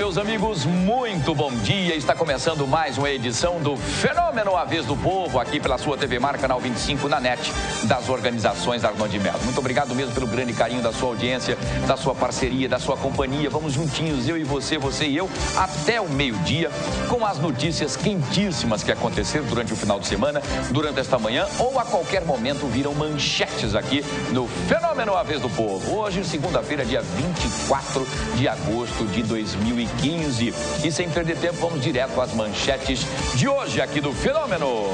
meus amigos, muito bom dia. Está começando mais uma edição do Fenômeno A Vez do Povo, aqui pela sua TV Mar, canal 25, na NET, das organizações Arnon de Mello. Muito obrigado mesmo pelo grande carinho da sua audiência, da sua parceria, da sua companhia. Vamos juntinhos, eu e você e eu, até o meio-dia, com as notícias quentíssimas que aconteceram durante o final de semana, durante esta manhã, ou a qualquer momento viram manchetes aqui no Fenômeno A Vez do Povo. Hoje, segunda-feira, dia 24 de agosto de 2015. E sem perder tempo, vamos direto às manchetes de hoje aqui do Fenômeno.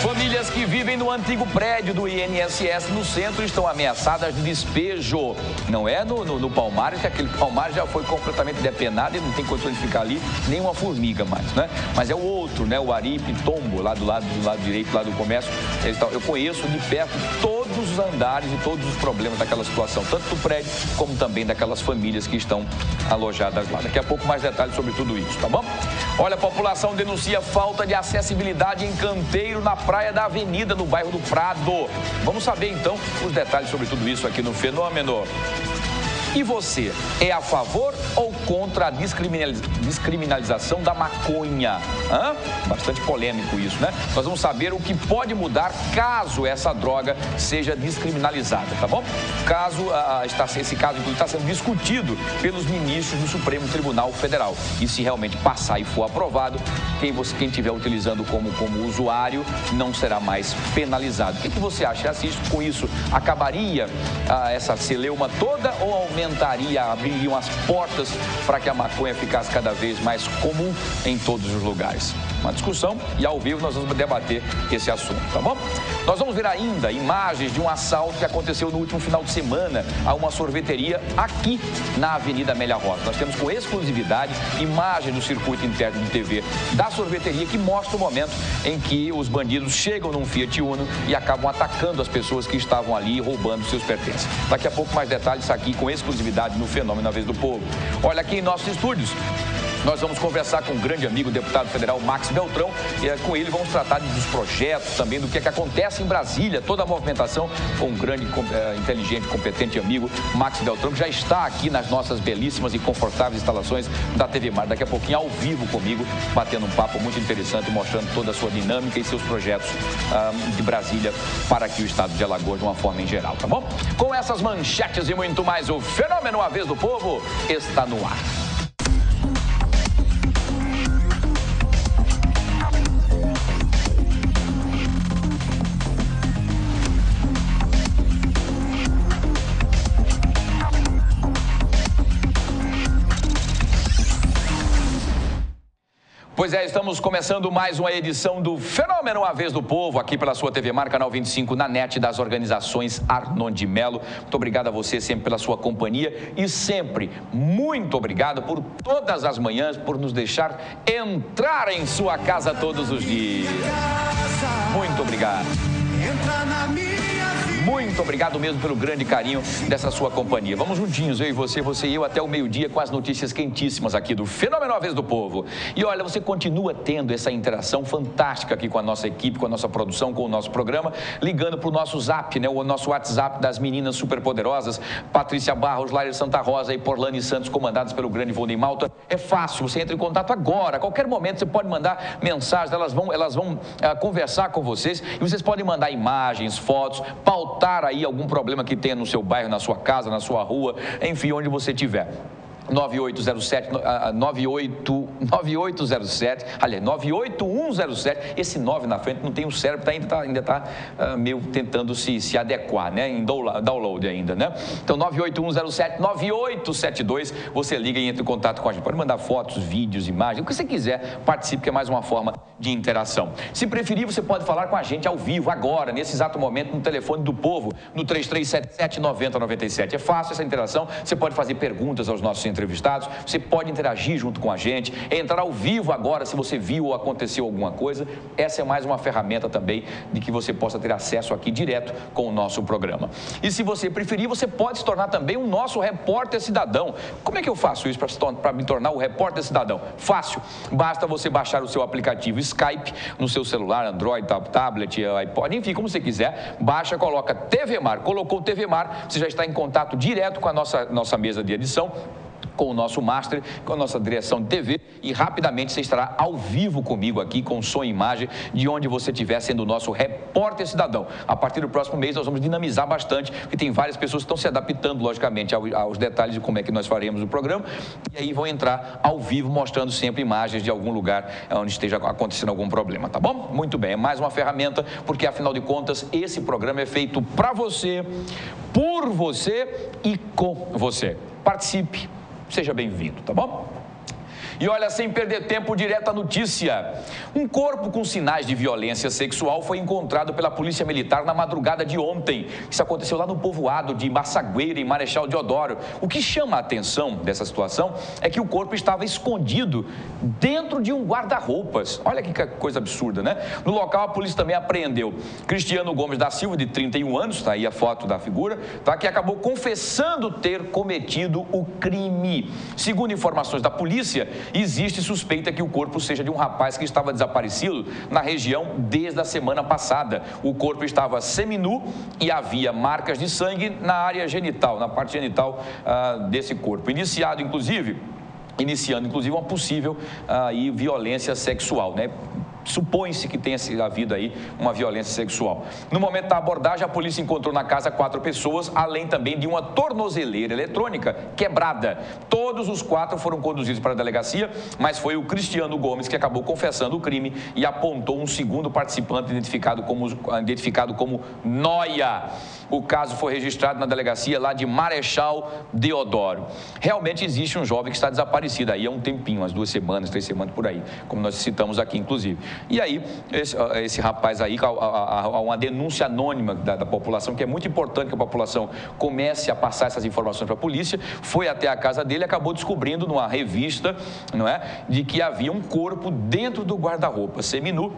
Famílias que vivem no antigo prédio do INSS no centro estão ameaçadas de despejo. Não é no Palmares, que aquele Palmares já foi completamente depenado e não tem condições de ficar ali nem uma formiga mais, né? Mas é o outro, né? O Aripe Tombo, lá do lado direito, lá do comércio. Eu conheço de perto todos os andares e todos os problemas daquela situação, tanto do prédio como também daquelas famílias que estão alojadas lá. Daqui a pouco mais detalhes sobre tudo isso, tá bom? Olha, a população denuncia falta de acessibilidade em canteiro na praia da Avenida, no bairro do Prado. Vamos saber, então, os detalhes sobre tudo isso aqui no Fenômeno. E você, é a favor ou contra a descriminalização da maconha? Bastante polêmico isso, né? Nós vamos saber o que pode mudar caso essa droga seja descriminalizada, tá bom? Esse caso, inclusive, está sendo discutido pelos ministros do Supremo Tribunal Federal. E se realmente passar e for aprovado, quem estiver utilizando como usuário não será mais penalizado. O que você acha? Com isso, acabaria essa celeuma toda ou abririam as portas para que a maconha ficasse cada vez mais comum em todos os lugares? Uma discussão e ao vivo nós vamos debater esse assunto, tá bom? Nós vamos ver ainda imagens de um assalto que aconteceu no último final de semana a uma sorveteria aqui na Avenida Amélia Rosa. Nós temos com exclusividade imagens do circuito interno de TV da sorveteria que mostra o momento em que os bandidos chegam num Fiat Uno e acabam atacando as pessoas que estavam ali e roubando seus pertences. Daqui a pouco mais detalhes aqui com exclusividade no Fenômeno A Vez do Povo. Olha, aqui em nossos estúdios nós vamos conversar com um grande amigo, o deputado federal Max Beltrão, e com ele vamos tratar dos projetos, também do que acontece em Brasília, toda a movimentação com um grande, inteligente, competente amigo, Max Beltrão, que já está aqui nas nossas belíssimas e confortáveis instalações da TV Mar, daqui a pouquinho ao vivo comigo, batendo um papo muito interessante, mostrando toda a sua dinâmica e seus projetos de Brasília para aqui o estado de Alagoas de uma forma em geral, tá bom? Com essas manchetes e muito mais, o Fenômeno A Vez do Povo está no ar. Pois é, estamos começando mais uma edição do Fenômeno A Vez do Povo, aqui pela sua TV Mar, canal 25, na NET das organizações Arnon de Mello. Muito obrigado a você sempre pela sua companhia e sempre muito obrigado por todas as manhãs, por nos deixar entrar em sua casa todos os dias. Muito obrigado. Muito obrigado mesmo pelo grande carinho dessa sua companhia. Vamos juntinhos, eu e você e eu, até o meio-dia com as notícias quentíssimas aqui do Fenômeno A Vez do Povo. E olha, você continua tendo essa interação fantástica aqui com a nossa equipe, com a nossa produção, com o nosso programa, ligando para o nosso zap, né? O nosso WhatsApp das meninas superpoderosas, Patrícia Barros, Laira Santa Rosa e Porlane Santos, comandadas pelo grande Vônei Malta. É fácil, você entra em contato agora, a qualquer momento você pode mandar mensagens, elas vão conversar com vocês e vocês podem mandar imagens, fotos, pautar aí algum problema que tenha no seu bairro, na sua casa, na sua rua, enfim, onde você estiver. 9807, aliás, 98107, esse 9 na frente não tem o cérebro, ainda está meio tentando se adequar, né, em download ainda, né? Então, 98107-9872, você liga e entra em contato com a gente. Pode mandar fotos, vídeos, imagens, o que você quiser, participe, que é mais uma forma de interação. Se preferir, você pode falar com a gente ao vivo, agora, nesse exato momento, no telefone do povo, no 3377-9097. É fácil essa interação, você pode fazer perguntas aos nossos entrevistados, você pode interagir junto com a gente, entrar ao vivo agora se você viu ou aconteceu alguma coisa. Essa é mais uma ferramenta também de que você possa ter acesso aqui direto com o nosso programa. E se você preferir, você pode se tornar também o nosso repórter cidadão. Como é que eu faço isso para me tornar o repórter cidadão? Fácil, basta você baixar o seu aplicativo Skype no seu celular, Android, tablet, iPod, enfim, como você quiser, baixa, coloca TV Mar, colocou TV Mar, você já está em contato direto com a nossa mesa de edição. com o nosso master, com a nossa direção de TV, e rapidamente você estará ao vivo comigo aqui, com som e imagem, de onde você estiver, sendo o nosso repórter cidadão. A partir do próximo mês nós vamos dinamizar bastante, porque tem várias pessoas que estão se adaptando, logicamente, aos detalhes de como é que nós faremos o programa, e aí vão entrar ao vivo, mostrando sempre imagens de algum lugar onde esteja acontecendo algum problema, tá bom? Muito bem, é mais uma ferramenta, porque afinal de contas, esse programa é feito para você, por você e com você. Participe. Seja bem-vindo, tá bom? E olha, sem perder tempo, direto à notícia. Um corpo com sinais de violência sexual foi encontrado pela Polícia Militar na madrugada de ontem. Isso aconteceu lá no povoado de Massagueira, em Marechal Deodoro. O que chama a atenção dessa situação é que o corpo estava escondido dentro de um guarda-roupas. Olha que coisa absurda, né? No local, a polícia também apreendeu Cristiano Gomes da Silva, de 31 anos, tá aí a foto da figura, tá? Que acabou confessando ter cometido o crime. Segundo informações da polícia, existe suspeita que o corpo seja de um rapaz que estava desaparecido na região desde a semana passada. O corpo estava seminu e havia marcas de sangue na área genital, na parte genital desse corpo. Iniciando, inclusive, uma possível violência sexual, né? Supõe-se que tenha havido aí uma violência sexual. No momento da abordagem, a polícia encontrou na casa 4 pessoas, além também de uma tornozeleira eletrônica quebrada. Todos os 4 foram conduzidos para a delegacia, mas foi o Cristiano Gomes que acabou confessando o crime e apontou um segundo participante identificado como Noia. O caso foi registrado na delegacia lá de Marechal Deodoro. Realmente existe um jovem que está desaparecido aí há um tempinho, umas 2 semanas, 3 semanas por aí, como nós citamos aqui, inclusive. E aí, esse rapaz aí, há uma denúncia anônima da população, que é muito importante que a população comece a passar essas informações para a polícia, foi até a casa dele e acabou descobrindo numa revista, não é, de que havia um corpo dentro do guarda-roupa, seminu,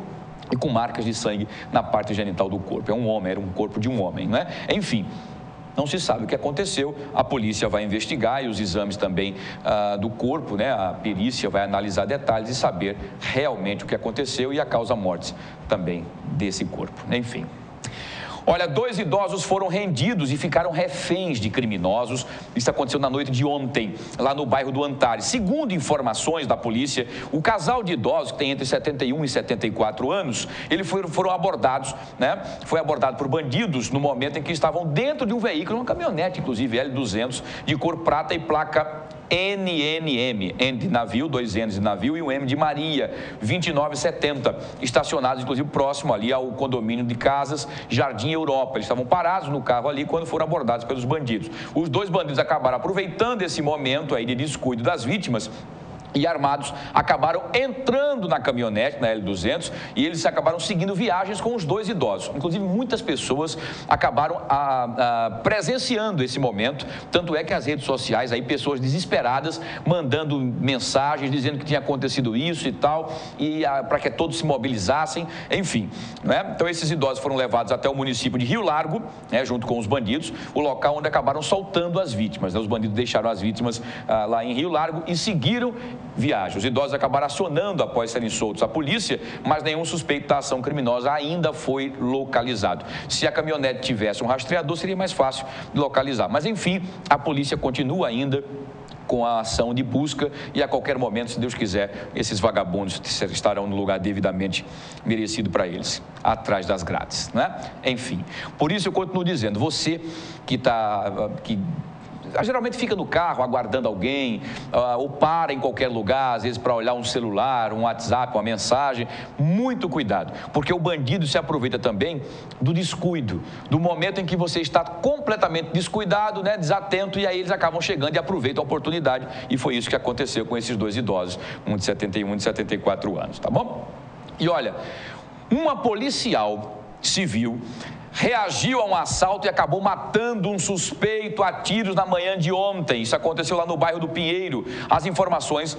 e com marcas de sangue na parte genital do corpo. É um homem, era um corpo de um homem, não é? Enfim, não se sabe o que aconteceu, a polícia vai investigar e os exames também do corpo, né? A perícia vai analisar detalhes e saber realmente o que aconteceu e a causa-morte também desse corpo, enfim. Olha, 2 idosos foram rendidos e ficaram reféns de criminosos. Isso aconteceu na noite de ontem, lá no bairro do Antares. Segundo informações da polícia, o casal de idosos, que tem entre 71 e 74 anos, eles foram abordados, né? Foi abordado por bandidos no momento em que estavam dentro de um veículo, uma caminhonete, inclusive, L200, de cor prata e placa NNM, N de navio, 2 N's de navio e um M de Maria, 2970, estacionados, inclusive, próximo ali ao condomínio de casas Jardim Europa. Eles estavam parados no carro ali quando foram abordados pelos bandidos. Os 2 bandidos acabaram aproveitando esse momento aí de descuido das vítimas e armados, acabaram entrando na caminhonete, na L200, e eles acabaram seguindo viagens com os 2 idosos. Inclusive, muitas pessoas acabaram presenciando esse momento, tanto é que as redes sociais, aí pessoas desesperadas, mandando mensagens, dizendo que tinha acontecido isso e tal, e para que todos se mobilizassem, enfim, né? Então, esses idosos foram levados até o município de Rio Largo, né, junto com os bandidos, o local onde acabaram soltando as vítimas, né? Os bandidos deixaram as vítimas lá em Rio Largo e seguiram viagem. Os idosos acabaram acionando, após serem soltos, a polícia, mas nenhum suspeito da ação criminosa ainda foi localizado. Se a caminhonete tivesse um rastreador, seria mais fácil de localizar. Mas, enfim, a polícia continua ainda com a ação de busca e a qualquer momento, se Deus quiser, esses vagabundos estarão no lugar devidamente merecido para eles, atrás das grades, né? Enfim, por isso eu continuo dizendo, você que geralmente fica no carro aguardando alguém, ou para em qualquer lugar, às vezes para olhar um celular, um WhatsApp, uma mensagem, muito cuidado, porque o bandido se aproveita também do descuido, do momento em que você está completamente descuidado, né, desatento, e aí eles acabam chegando e aproveitam a oportunidade, e foi isso que aconteceu com esses 2 idosos, um de 71 e de 74 anos, tá bom? E olha, uma policial civil reagiu a um assalto e acabou matando um suspeito a tiros na manhã de ontem. Isso aconteceu lá no bairro do Pinheiro. As informações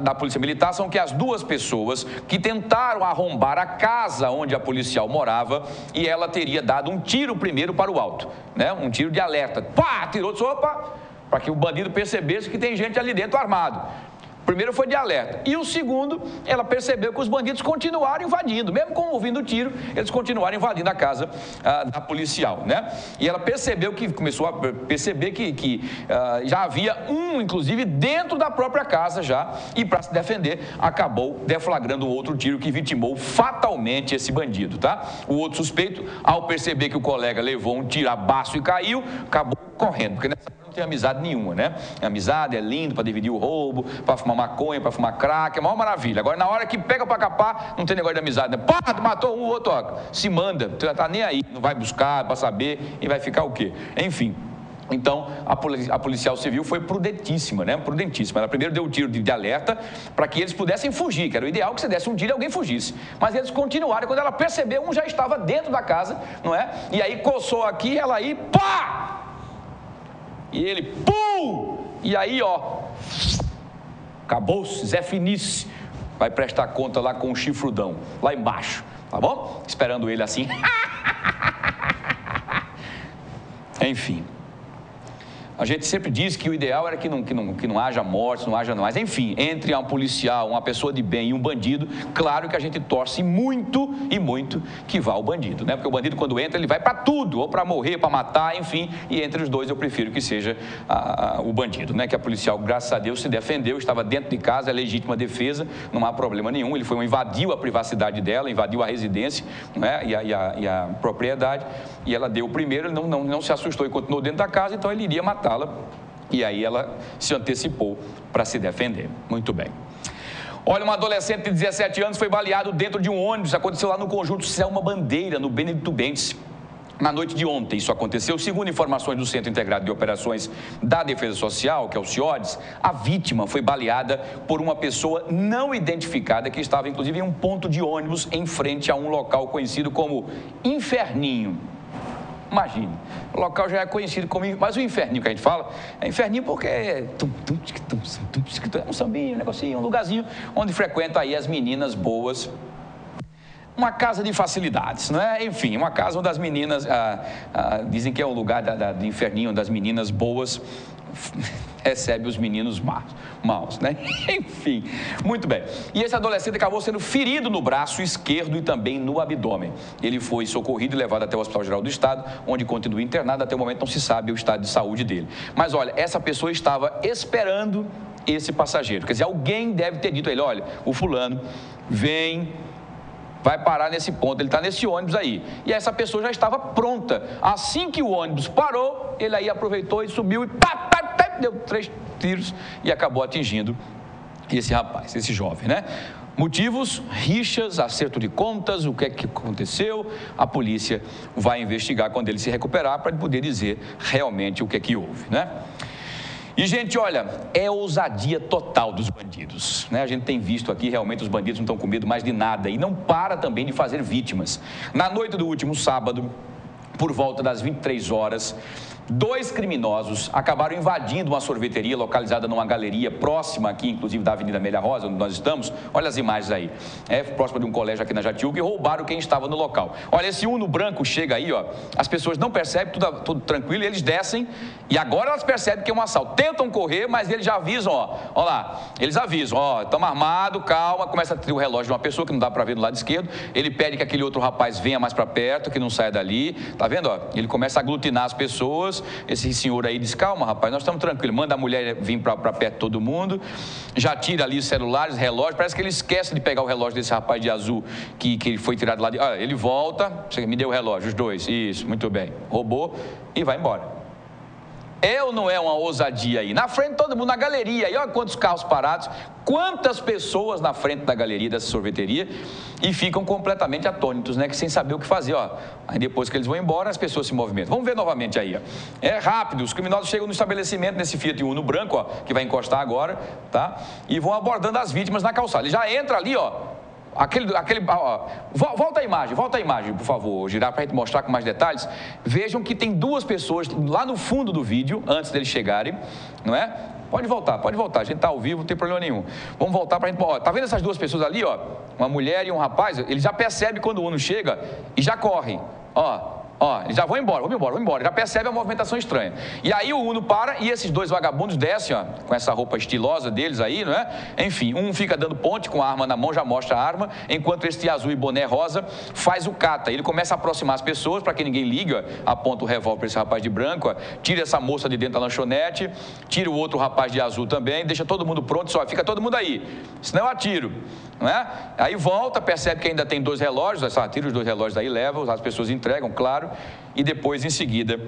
da Polícia Militar são que as 2 pessoas que tentaram arrombar a casa onde a policial morava, e ela teria dado um tiro primeiro para o alto, né? Um tiro de alerta. Pá! Tirou de sopa para que o bandido percebesse que tem gente ali dentro armado. primeiro foi de alerta. E o segundo, ela percebeu que os bandidos continuaram invadindo, mesmo com ouvindo tiro, eles continuaram invadindo a casa da policial, né? E ela percebeu que, começou a perceber que já havia inclusive, dentro da própria casa já, e para se defender, acabou deflagrando um outro tiro que vitimou fatalmente esse bandido, tá? O outro suspeito, ao perceber que o colega levou um tirabaço e caiu, acabou correndo, porque nessa não tem amizade nenhuma, né? Amizade é lindo para dividir o roubo, para fumar maconha, para fumar crack, é a maior maravilha. Agora, na hora que pega para capar, não tem negócio de amizade, né? Pá, matou um, o outro, ó, se manda, não tá nem aí, não vai buscar para saber e vai ficar o quê? Enfim. Então, a policial civil foi prudentíssima, né? Prudentíssima. Ela primeiro deu um tiro de alerta para que eles pudessem fugir, que era o ideal que você desse um tiro e alguém fugisse. Mas eles continuaram. Quando ela percebeu, um já estava dentro da casa, não é? E aí coçou aqui, ela aí, pá! E ele, pum! E aí, ó, acabou-se, Zé Finice vai prestar conta lá com o chifrudão, lá embaixo, tá bom? Esperando ele assim. Enfim. A gente sempre diz que o ideal era que não haja mortes, não haja mais. Enfim, entre um policial, uma pessoa de bem e um bandido, claro que a gente torce muito e muito que vá o bandido, né? Porque o bandido, quando entra, ele vai para tudo, ou para morrer, para matar, enfim. E entre os dois, eu prefiro que seja o bandido, né? Que a policial, graças a Deus, se defendeu, estava dentro de casa, é legítima defesa, não há problema nenhum. Ele invadiu a privacidade dela, invadiu a residência, né? e a propriedade, e ela deu o primeiro, ele não se assustou e continuou dentro da casa, então ele iria matá-la. E aí ela se antecipou para se defender. Muito bem. Olha, um adolescente de 17 anos foi baleado dentro de um ônibus. Aconteceu lá no conjunto Selma Bandeira, no Benedito Bentes. Na noite de ontem isso aconteceu. Segundo informações do Centro Integrado de Operações da Defesa Social, que é o CIODES, a vítima foi baleada por uma pessoa não identificada que estava inclusive em um ponto de ônibus em frente a um local conhecido como Inferninho. Imagine, o local já é conhecido como... Mas o inferninho que a gente fala, é inferninho porque é um sambinho, um negocinho, um lugarzinho onde frequenta aí as meninas boas. Uma casa de facilidades, não é? Enfim, uma casa onde as meninas... dizem que é o lugar do inferninho, onde as meninas boas recebe os meninos maus, né? Enfim, muito bem. E esse adolescente acabou sendo ferido no braço esquerdo e também no abdômen. Ele foi socorrido e levado até o Hospital Geral do Estado, onde continua internado. Até o momento não se sabe o estado de saúde dele. Mas olha, essa pessoa estava esperando esse passageiro. Quer dizer, alguém deve ter dito a ele, olha, o fulano vem... vai parar nesse ponto, ele está nesse ônibus aí. E essa pessoa já estava pronta. Assim que o ônibus parou, ele aí aproveitou e subiu e deu 3 tiros e acabou atingindo esse rapaz, esse jovem, né? Motivos, rixas, acerto de contas, o que é que aconteceu? A polícia vai investigar quando ele se recuperar para poder dizer realmente o que é que houve, né? E, gente, olha, é ousadia total dos bandidos, né? A gente tem visto aqui, realmente, os bandidos não estão com medo mais de nada e não para também de fazer vítimas. Na noite do último sábado, por volta das 23 horas, 2 criminosos acabaram invadindo uma sorveteria localizada numa galeria próxima aqui, inclusive da Avenida Amélia Rosa, onde nós estamos. Olha as imagens aí. Próxima de um colégio aqui na Jatiuca, e roubaram quem estava no local. Olha, esse Uno branco chega aí, ó. As pessoas não percebem, tudo tranquilo, eles descem e agora elas percebem que é um assalto. Tentam correr, mas eles já avisam, ó. Ó lá, eles avisam, ó, estamos armados, calma. Começa a ter o relógio de uma pessoa que não dá para ver do lado esquerdo. Ele pede que aquele outro rapaz venha mais para perto, que não saia dali. Tá vendo, ó? Ele começa a aglutinar as pessoas. Esse senhor aí diz, calma, rapaz, nós estamos tranquilos. Manda a mulher vir para perto de todo mundo. Já tira ali os celulares, relógios. Parece que ele esquece de pegar o relógio desse rapaz de azul que foi tirado lá de... ele volta, me deu o relógio, os 2. Isso, muito bem. Roubou e vai embora. É ou não é uma ousadia aí? Na frente todo mundo, na galeria, e olha quantos carros parados, quantas pessoas na frente da galeria dessa sorveteria, e ficam completamente atônitos, né? Que sem saber o que fazer, ó. Aí depois que eles vão embora, as pessoas se movimentam. Vamos ver novamente aí, ó. É rápido, os criminosos chegam no estabelecimento nesse Fiat Uno branco, ó, que vai encostar agora, tá? E vão abordando as vítimas na calçada. Ele já entra ali, ó. Volta a imagem, por favor, girar para a gente mostrar com mais detalhes. Vejam que tem 2 pessoas lá no fundo do vídeo, antes deles chegarem, não é? Pode voltar, a gente está ao vivo, não tem problema nenhum. Vamos voltar para a gente, ó, tá vendo essas 2 pessoas ali, ó? Uma mulher e um rapaz, eles já percebem quando o Uno chega e já correm, ó. Ó, eles já vão embora. Já percebe a movimentação estranha. E aí o Uno para e esses dois vagabundos descem, ó, com essa roupa estilosa deles aí, não é? Enfim, um fica dando ponte com a arma na mão, já mostra a arma, enquanto esse azul e boné rosa faz o cata. Ele começa a aproximar as pessoas para que ninguém ligue, ó, aponta o revólver para esse rapaz de branco, ó, tira essa moça de dentro da lanchonete, tira o outro rapaz de azul também, deixa todo mundo pronto, só fica todo mundo aí, senão eu atiro. Não é? Aí volta, percebe que ainda tem 2 relógios, tira os 2 relógios aí, leva, as pessoas entregam, claro, e depois em seguida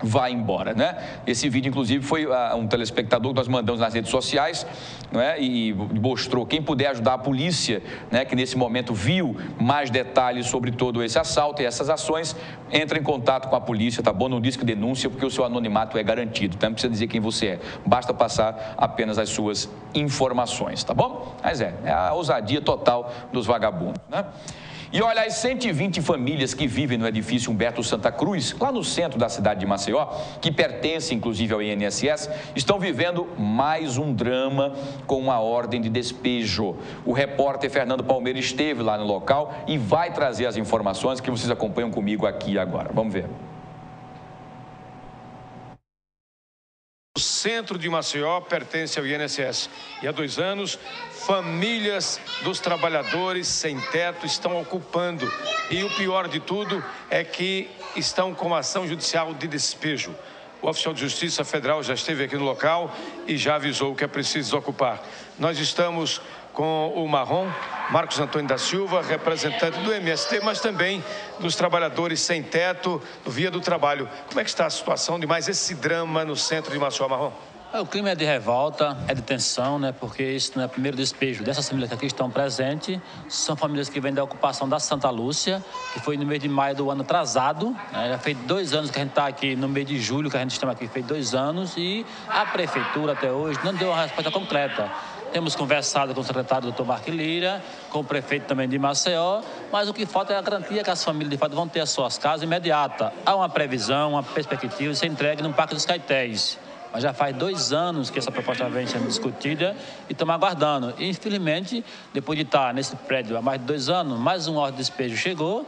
vai embora, né? Esse vídeo, inclusive, foi um telespectador que nós mandamos nas redes sociais, não é? E mostrou, quem puder ajudar a polícia, né, que nesse momento viu mais detalhes sobre todo esse assalto e essas ações, entra em contato com a polícia, tá bom? Não diz que denúncia, porque o seu anonimato é garantido, tá? Não precisa dizer quem você é, basta passar apenas as suas informações, tá bom? Mas é a ousadia total dos vagabundos, né? E olha, as 120 famílias que vivem no edifício Humberto Santa Cruz, lá no centro da cidade de Maceió, que pertence inclusive ao INSS, estão vivendo mais um drama com uma ordem de despejo. O repórter Fernando Palmeira esteve lá no local e vai trazer as informações que vocês acompanham comigo aqui agora. Vamos ver. O centro de Maceió pertence ao INSS e há 2 anos, famílias dos trabalhadores sem teto estão ocupando. E o pior de tudo é que estão com ação judicial de despejo. O oficial de Justiça Federal já esteve aqui no local e já avisou que é preciso desocupar. Nós estamos com o Marcos Antônio da Silva, representante do MST, mas também dos trabalhadores sem teto do Via do Trabalho. Como é que está a situação de mais esse drama no centro de Maceió, Marrom? O clima é de revolta, é de tensão, né? Porque isso não é o primeiro despejo dessas famílias que aqui estão presentes. São famílias que vêm da ocupação da Santa Lúcia, que foi no mês de maio do ano atrasado, né? Já fez 2 anos que a gente está aqui, no mês de julho que a gente está aqui, fez 2 anos, e a prefeitura até hoje não deu uma resposta concreta. Temos conversado com o secretário doutor Marco Lira, com o prefeito também de Maceió, mas o que falta é a garantia que as famílias de fato vão ter as suas casas imediata. Há uma previsão, uma perspectiva de ser entregue no Parque dos Caetés. Mas já faz 2 anos que essa proposta vem sendo discutida e estamos aguardando. E, infelizmente, depois de estar nesse prédio há mais de 2 anos, mais um ordem de despejo chegou.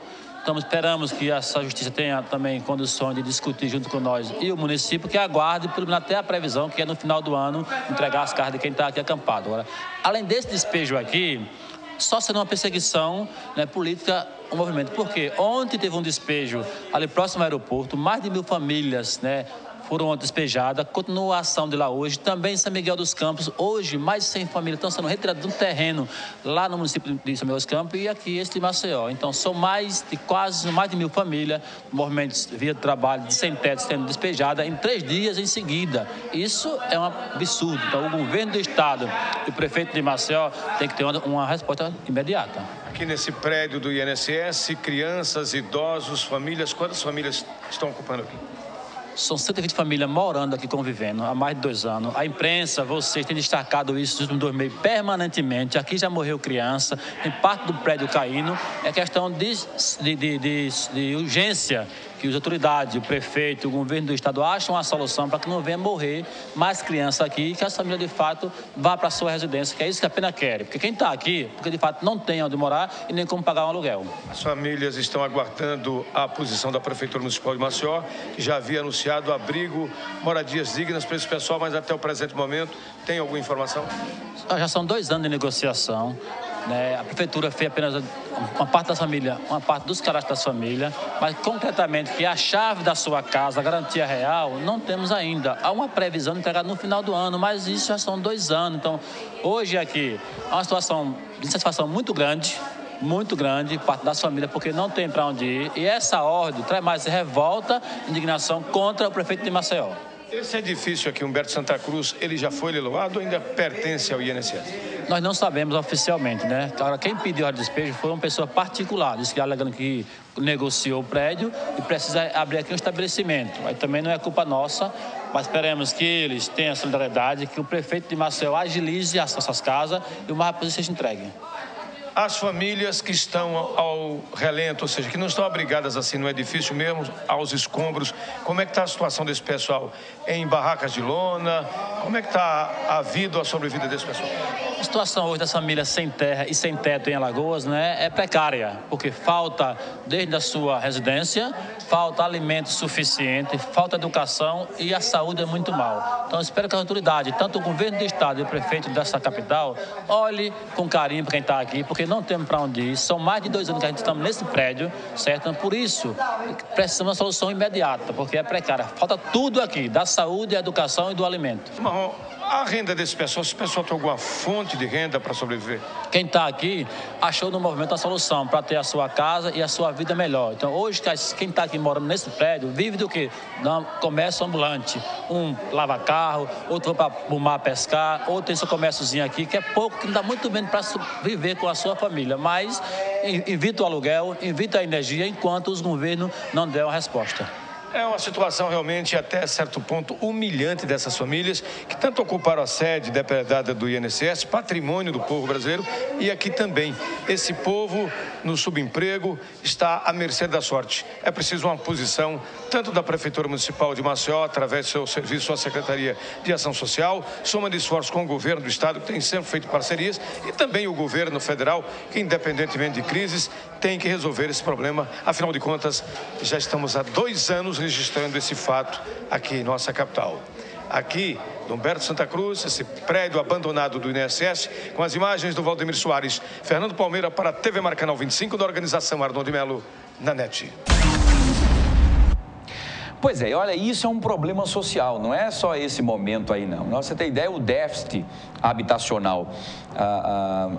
Esperamos que essa justiça tenha também condições de discutir junto com nós e o município, que aguarde, pelo menos até a previsão, que é no final do ano, entregar as casas de quem está aqui acampado. Agora, além desse despejo aqui, só será uma perseguição, né, política, o movimento. Porque ontem teve um despejo ali próximo ao aeroporto, mais de 1000 famílias, né, foram despejadas, continua a ação de lá hoje, também em São Miguel dos Campos, hoje mais de 100 famílias estão sendo retiradas de um terreno lá no município de São Miguel dos Campos e aqui este de Maceió. Então são mais de 1000 famílias, movimentos via trabalho de sem teto sendo despejadas em 3 dias em seguida. Isso é um absurdo. Então o governo do estado e o prefeito de Maceió tem que ter uma resposta imediata. Aqui nesse prédio do INSS, crianças, idosos, famílias, quantas famílias estão ocupando aqui? São 120 famílias morando aqui, convivendo há mais de 2 anos. A imprensa, vocês têm destacado isso nos últimos 2 meses permanentemente. Aqui já morreu criança, tem parte do prédio caindo. É questão de urgência que as autoridades, o prefeito, o governo do estado acham uma solução para que não venha morrer mais crianças aqui e que as famílias, de fato, vá para a sua residência, que é isso que apenas querem. Porque quem está aqui, porque de fato não tem onde morar e nem como pagar um aluguel. As famílias estão aguardando a posição da Prefeitura Municipal de Maceió, que já havia anunciado abrigo, moradias dignas para esse pessoal, mas até o presente momento, tem alguma informação? Já são 2 anos de negociação. Né? A prefeitura fez apenas uma parte das famílias, uma parte dos cadastros das famílias, mas concretamente que a chave da sua casa, a garantia real, não temos ainda. Há uma previsão de entregar no final do ano, mas isso já são 2 anos. Então, hoje aqui, há uma situação de insatisfação muito grande, parte das famílias, porque não tem para onde ir. E essa ordem traz mais revolta, indignação contra o prefeito de Maceió. Esse edifício aqui, Humberto Santa Cruz, ele já foi leiloado ou ainda pertence ao INSS? Nós não sabemos oficialmente, né? Agora, quem pediu a despejo foi uma pessoa particular, disse que alegando que negociou o prédio e precisa abrir aqui um estabelecimento. Aí também não é culpa nossa, mas esperemos que eles tenham solidariedade, que o prefeito de Maceió agilize as nossas casas e o mais rápido seja entregue. As famílias que estão ao relento, ou seja, que não estão abrigadas assim no edifício mesmo, aos escombros, como é que está a situação desse pessoal? Em barracas de lona? Como é que está a vida ou a sobrevida desse pessoal? A situação hoje das famílias sem terra e sem teto em Alagoas, né, é precária, porque falta, desde a sua residência, falta alimento suficiente, falta educação e a saúde é muito mal. Então, eu espero que a autoridade, tanto o governo do estado e o prefeito dessa capital, olhe com carinho para quem está aqui, porque não temos para onde ir. São mais de 2 anos que a gente está nesse prédio, certo? Então, por isso, precisamos de uma solução imediata, porque é precária. Falta tudo aqui, da saúde, da educação e do alimento. Marrom, a renda desse pessoal, se o pessoal tem alguma fonte de renda para sobreviver? Quem está aqui achou no movimento a solução para ter a sua casa e a sua vida melhor. Então, hoje, quem está aqui morando nesse prédio vive do quê? Do comércio ambulante. Um lava carro, outro vai para o mar pescar, outro tem seu comérciozinho aqui, que é pouco, que não dá muito bem para viver com a sua família. Mas evita o aluguel, evita a energia, enquanto os governos não dão a resposta. É uma situação realmente, até certo ponto, humilhante dessas famílias que tanto ocuparam a sede depredada do INSS, patrimônio do povo brasileiro, e aqui também. Esse povo, no subemprego, está à mercê da sorte. É preciso uma posição, tanto da Prefeitura Municipal de Maceió, através do seu serviço, sua Secretaria de Ação Social, soma de esforços com o governo do Estado, que tem sempre feito parcerias, e também o governo federal, que, independentemente de crises, tem que resolver esse problema. Afinal de contas, já estamos há 2 anos registrando esse fato aqui em nossa capital. Aqui, no Humberto Santa Cruz, esse prédio abandonado do INSS, com as imagens do Valdemir Soares. Fernando Palmeira para a TV Maracanã 25, da organização Arnon de Melo, na NET. Pois é, olha, isso é um problema social, não é só esse momento aí, não. Você tem ideia, o déficit habitacional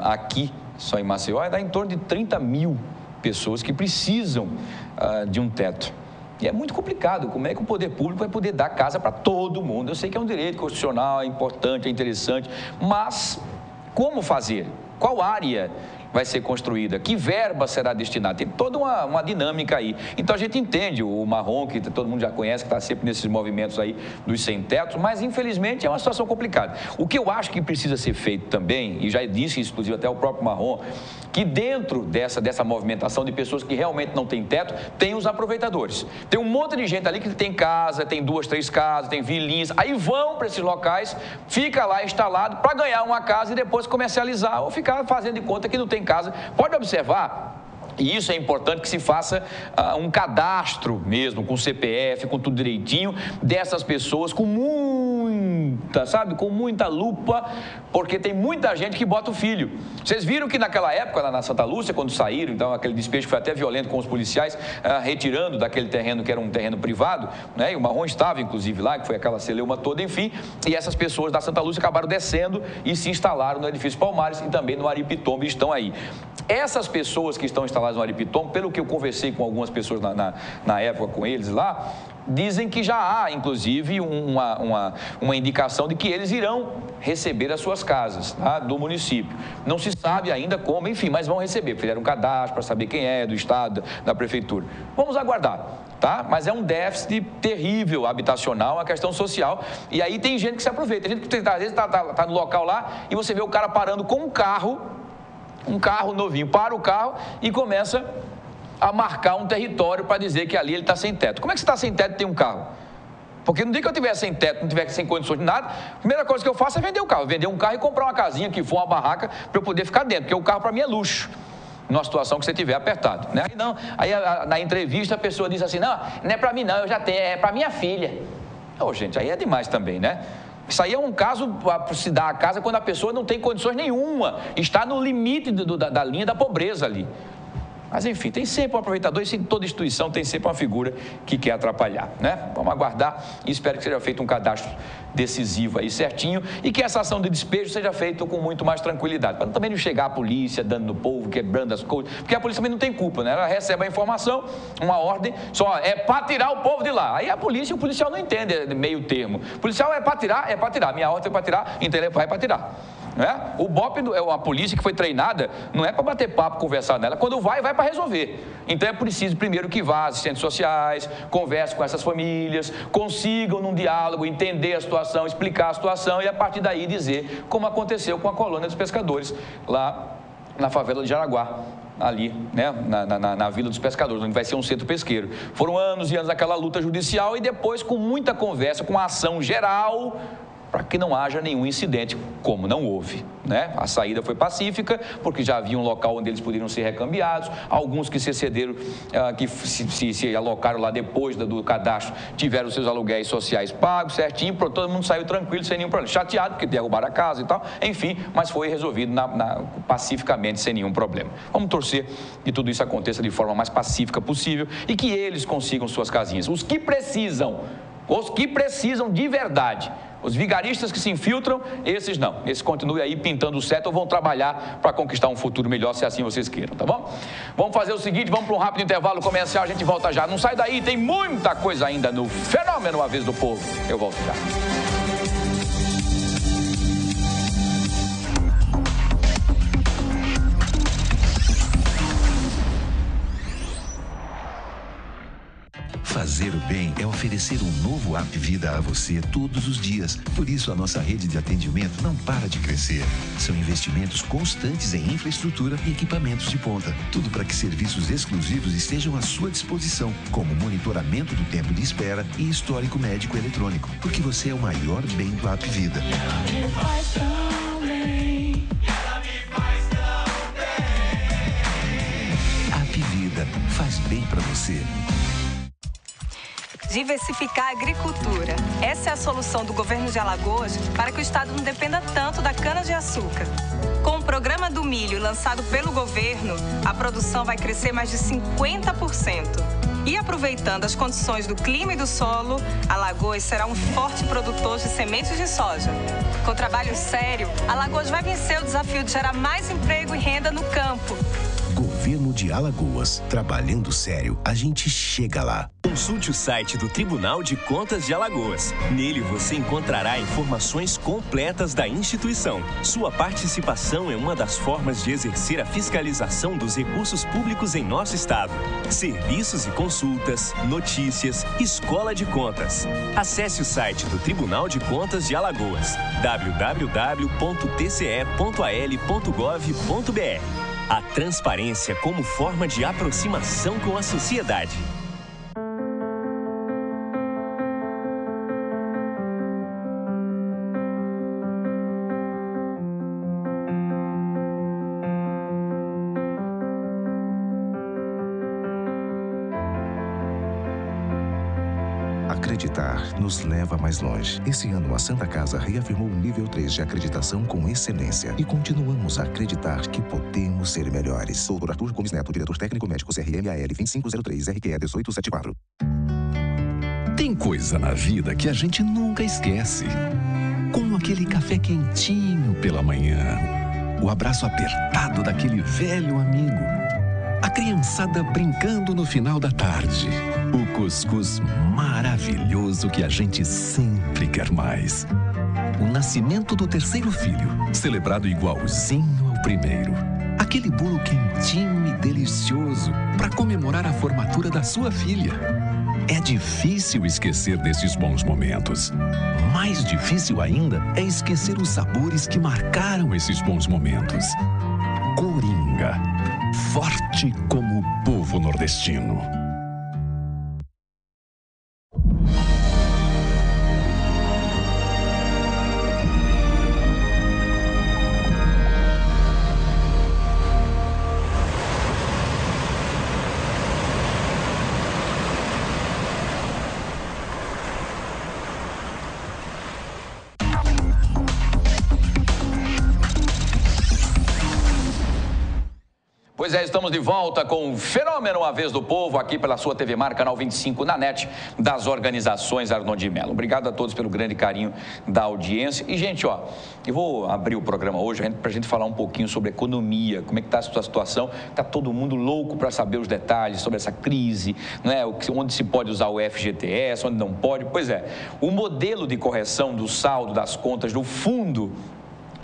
aqui, só em Maceió, dá em torno de 30 mil pessoas que precisam de um teto. E é muito complicado, como é que o poder público vai poder dar casa para todo mundo? Eu sei que é um direito constitucional, é importante, é interessante, mas como fazer? Qual área vai ser construída? Que verba será destinada? Tem toda uma dinâmica aí. Então a gente entende o Marrom, que todo mundo já conhece, que está sempre nesses movimentos aí dos sem-tetos, mas infelizmente é uma situação complicada. O que eu acho que precisa ser feito também, e já disse isso, inclusive até o próprio Marrom, que dentro dessa movimentação de pessoas que realmente não têm teto, tem os aproveitadores. Tem um monte de gente ali que tem casa, tem 2, 3 casas, tem vilinhas, aí vão para esses locais, fica lá instalado para ganhar uma casa e depois comercializar ou ficar fazendo de conta que não tem casa. Pode observar, e isso é importante, que se faça um cadastro mesmo, com CPF, com tudo direitinho, dessas pessoas com muita lupa, porque tem muita gente que bota o filho. Vocês viram que naquela época, lá na Santa Lúcia, quando saíram, então aquele despejo foi até violento com os policiais, retirando daquele terreno que era um terreno privado, né? E o Marrom estava, inclusive, lá, que foi aquela celeuma toda, enfim, e essas pessoas da Santa Lúcia acabaram descendo e se instalaram no edifício Palmares e também no Aripitomba, estão aí. Essas pessoas que estão instaladas no Aripitomba, pelo que eu conversei com algumas pessoas na época com eles lá, dizem que já há, inclusive, uma indicação de que eles irão receber as suas casas, tá, do município. Não se sabe ainda como, enfim, mas vão receber. Fizeram um cadastro para saber quem é, do Estado, da Prefeitura. Vamos aguardar, tá? Mas é um déficit terrível habitacional, a questão social. E aí tem gente que se aproveita. Tem gente que às vezes está no local lá e você vê o cara parando com um carro novinho, para o carro e começa a marcar um território para dizer que ali ele está sem teto. Como é que você está sem teto e tem um carro? Porque no dia que eu estiver sem teto, não estiver sem condições de nada, a primeira coisa que eu faço é vender o carro. Vender um carro e comprar uma casinha que for uma barraca para eu poder ficar dentro, porque o carro para mim é luxo, numa situação que você estiver apertado, né? Aí na entrevista a pessoa diz assim, não é para mim não, eu já tenho, é para minha filha. Gente, aí é demais também, né? Isso aí é um caso para se dar a casa quando a pessoa não tem condições nenhuma, está no limite da linha da pobreza ali. Mas, enfim, tem sempre um aproveitador e em toda instituição tem sempre uma figura que quer atrapalhar, né? Vamos aguardar e espero que seja feito um cadastro decisivo aí certinho e que essa ação de despejo seja feita com muito mais tranquilidade, para também não chegar a polícia dando no povo, quebrando as coisas, porque a polícia também não tem culpa, né? Ela recebe a informação, uma ordem, só é para tirar o povo de lá. Aí a polícia, o policial não entende meio termo. O policial é para tirar, minha ordem é para tirar, então ele vai para tirar. Né? O BOP é uma polícia que foi treinada, não é para bater papo, conversar nela, quando vai para resolver. Então é preciso primeiro que vá assistentes sociais, converse com essas famílias, consigam num diálogo entender a situação, explicar a situação e a partir daí dizer como aconteceu com a colônia dos pescadores lá na favela de Jaraguá, ali, né, na Vila dos Pescadores, onde vai ser um centro pesqueiro. Foram anos e anos aquela luta judicial e depois com muita conversa, com a ação geral, para que não haja nenhum incidente, como não houve, né? A saída foi pacífica, porque já havia um local onde eles poderiam ser recambiados, alguns que se excederam, que se alocaram lá depois do cadastro, tiveram seus aluguéis sociais pagos, certinho, todo mundo saiu tranquilo, sem nenhum problema. Chateado, porque derrubaram a casa e tal, enfim, mas foi resolvido pacificamente, sem nenhum problema. Vamos torcer que tudo isso aconteça de forma mais pacífica possível e que eles consigam suas casinhas. Os que precisam de verdade, os vigaristas que se infiltram, esses não. Esses continuem aí pintando o certo ou vão trabalhar para conquistar um futuro melhor, se assim vocês queiram, tá bom? Vamos fazer o seguinte, vamos para um rápido intervalo comercial, a gente volta já. Não sai daí, tem muita coisa ainda no Fenômeno Uma Vez do Povo. Eu volto já. Fazer o bem é oferecer um novo App Vida a você todos os dias. Por isso, a nossa rede de atendimento não para de crescer. São investimentos constantes em infraestrutura e equipamentos de ponta. Tudo para que serviços exclusivos estejam à sua disposição, como monitoramento do tempo de espera e histórico médico eletrônico. Porque você é o maior bem do App Vida. App Vida faz bem para você. Diversificar a agricultura. Essa é a solução do governo de Alagoas para que o estado não dependa tanto da cana-de-açúcar. Com o programa do milho lançado pelo governo, a produção vai crescer mais de 50%. E aproveitando as condições do clima e do solo, Alagoas será um forte produtor de sementes de soja. Com trabalho sério, Alagoas vai vencer o desafio de gerar mais emprego e renda no campo. Governo de Alagoas. Trabalhando sério, a gente chega lá. Consulte o site do Tribunal de Contas de Alagoas. Nele você encontrará informações completas da instituição. Sua participação é uma das formas de exercer a fiscalização dos recursos públicos em nosso estado. Serviços e consultas, notícias, escola de contas. Acesse o site do Tribunal de Contas de Alagoas, www.tce.al.gov.br. A transparência como forma de aproximação com a sociedade. Acreditar nos leva mais longe. Esse ano, a Santa Casa reafirmou o nível 3 de acreditação com excelência. E continuamos a acreditar que podemos ser melhores. Dr. Arthur Gomes Neto, diretor técnico médico CRMAL 2503 RQE 1874. Tem coisa na vida que a gente nunca esquece. Como aquele café quentinho pela manhã. O abraço apertado daquele velho amigo. A criançada brincando no final da tarde. O cuscuz maravilhoso que a gente sempre quer mais. O nascimento do terceiro filho, celebrado igualzinho ao primeiro. Aquele bolo quentinho e delicioso para comemorar a formatura da sua filha. É difícil esquecer desses bons momentos. Mais difícil ainda é esquecer os sabores que marcaram esses bons momentos. Coringa, forte como o povo nordestino. Pois é, estamos de volta com o Fenômeno Uma Vez do Povo, aqui pela sua TV Mar, canal 25, na net das organizações Arnon de Mello. Obrigado a todos pelo grande carinho da audiência. E, gente, ó, eu vou abrir o programa hoje para a gente falar um pouquinho sobre economia, como é que está a sua situação. Está todo mundo louco para saber os detalhes sobre essa crise, né? Onde se pode usar o FGTS, onde não pode. Pois é, o modelo de correção do saldo das contas do Fundo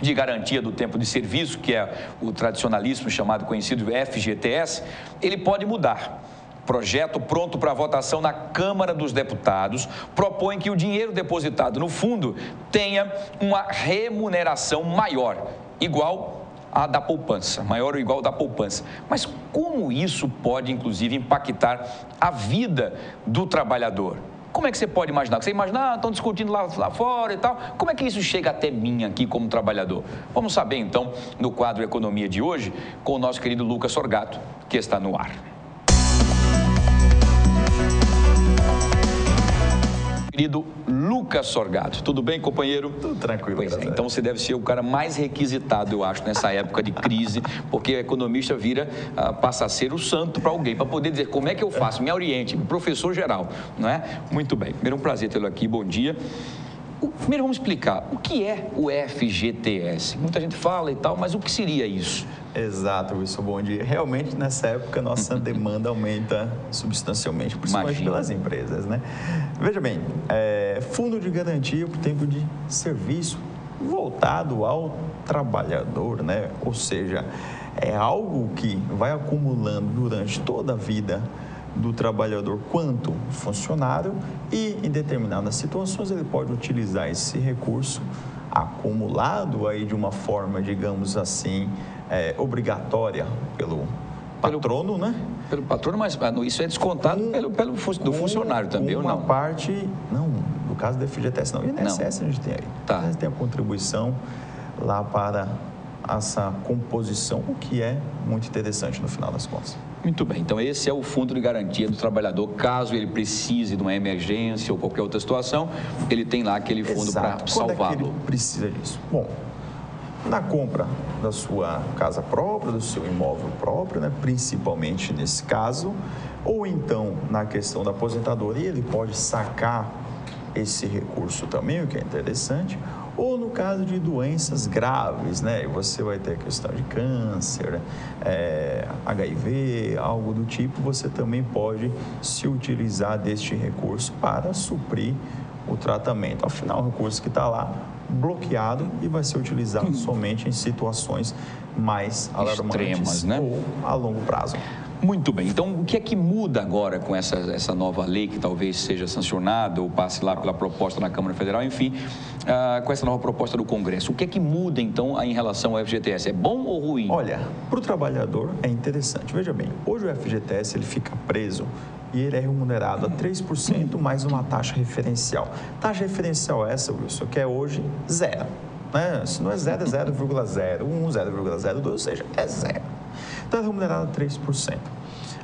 de Garantia do Tempo de Serviço, que é o tradicionalíssimo chamado conhecido FGTS, ele pode mudar. Projeto pronto para votação na Câmara dos Deputados propõe que o dinheiro depositado no fundo tenha uma remuneração maior, igual à da poupança, maior ou igual da poupança. Mas como isso pode, inclusive, impactar a vida do trabalhador? Como é que você pode imaginar? Você imagina, estão discutindo lá fora e tal. Como é que isso chega até mim aqui como trabalhador? Vamos saber, então, no quadro Economia de hoje, com o nosso querido Lucas Sorgato, que está no ar. Querido Lucas Sorgato, tudo bem, companheiro? Tudo tranquilo. Pois é, então você deve ser o cara mais requisitado, eu acho, nessa época de crise, porque o economista passa a ser o santo para alguém, para poder dizer como é que eu faço, me oriente, professor geral, não é? Muito bem, primeiro um prazer tê-lo aqui, bom dia. Primeiro vamos explicar, o que é o FGTS? Muita gente fala e tal, mas o que seria isso? Exato, Wilson, bom dia. Realmente, nessa época, nossa demanda aumenta substancialmente, principalmente pelas empresas, né? Veja bem, fundo de garantia por tempo de serviço voltado ao trabalhador, né? Ou seja, é algo que vai acumulando durante toda a vida do trabalhador quanto funcionário e, em determinadas situações, ele pode utilizar esse recurso acumulado aí de uma forma, digamos assim, obrigatória pelo patrono, né? Pelo patrono, mas isso é descontado do funcionário também, ou não? Uma parte, não, no caso do FGTS não, INSS a gente tem aí. Tá. A gente tem a contribuição lá para essa composição, o que é muito interessante no final das contas. Muito bem, então esse é o fundo de garantia do trabalhador, caso ele precise de uma emergência ou qualquer outra situação, ele tem lá aquele fundo para salvá-lo. Quando é que ele precisa disso? Bom, na compra da sua casa própria, do seu imóvel próprio, né, principalmente nesse caso, ou então na questão da aposentadoria, ele pode sacar esse recurso também, o que é interessante, ou no caso de doenças graves, né? Você vai ter a questão de câncer, HIV, algo do tipo, você também pode se utilizar deste recurso para suprir o tratamento. Afinal, é um recurso que está lá bloqueado e vai ser utilizado somente em situações mais alarmantes, extremas, né? Ou a longo prazo. Muito bem, então o que é que muda agora com essa nova lei que talvez seja sancionada ou passe lá pela proposta na Câmara Federal, enfim, com essa nova proposta do Congresso? O que é que muda então em relação ao FGTS? É bom ou ruim? Olha, para o trabalhador é interessante. Veja bem, hoje o FGTS ele fica preso e ele é remunerado a 3% mais uma taxa referencial. Taxa referencial essa, Wilson, que é hoje zero. Né? Se não é zero, é 0,01, 0,02, ou seja, é zero. Então, é remunerado a 3%.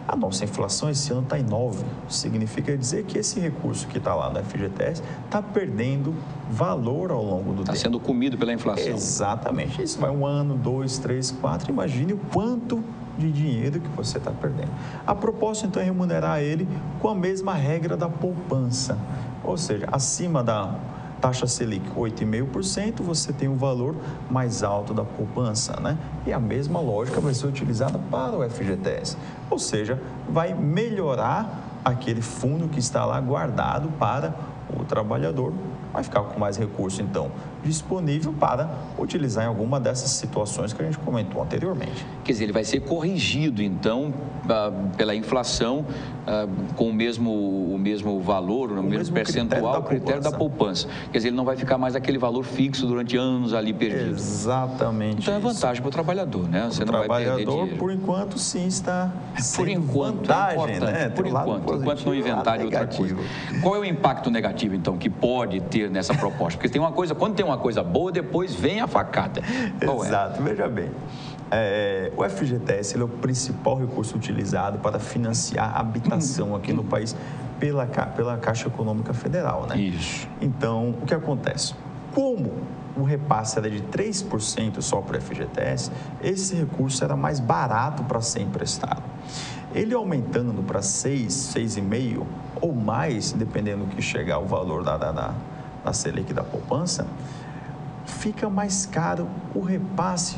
A nossa inflação esse ano está em 9%. Significa dizer que esse recurso que está lá no FGTS está perdendo valor ao longo do tempo. Está sendo comido pela inflação. Exatamente. Isso vai 1 ano, 2, 3, 4. Imagine o quanto de dinheiro que você está perdendo. A proposta, então, é remunerar ele com a mesma regra da poupança. Ou seja, acima da taxa Selic 8,5%, você tem o valor mais alto da poupança, né? E a mesma lógica vai ser utilizada para o FGTS. Ou seja, vai melhorar aquele fundo que está lá guardado para o trabalhador. Vai ficar com mais recurso, então, disponível para utilizar em alguma dessas situações que a gente comentou anteriormente. Quer dizer, ele vai ser corrigido, então, pela inflação, com o mesmo valor, o mesmo percentual, o critério da poupança. Quer dizer, ele não vai ficar mais aquele valor fixo durante anos ali perdido. Exatamente. Então é vantagem para o trabalhador, né? Você não vai perder dinheiro. Por enquanto, sim, está por enquanto, vantagem, né? Por enquanto não inventarem outra coisa. Qual é o impacto negativo, então, que pode ter nessa proposta? Porque tem uma coisa, quando tem uma coisa boa, depois vem a facada. Exato, veja bem. O FGTS ele é o principal recurso utilizado para financiar a habitação aqui no país pela Caixa Econômica Federal, né? Isso. Então, o que acontece? Como o repasse era de 3% só para o FGTS, esse recurso era mais barato para ser emprestado. Ele aumentando para 6, 6,5% ou mais, dependendo do que chegar o valor da Selic da poupança, fica mais caro o repasse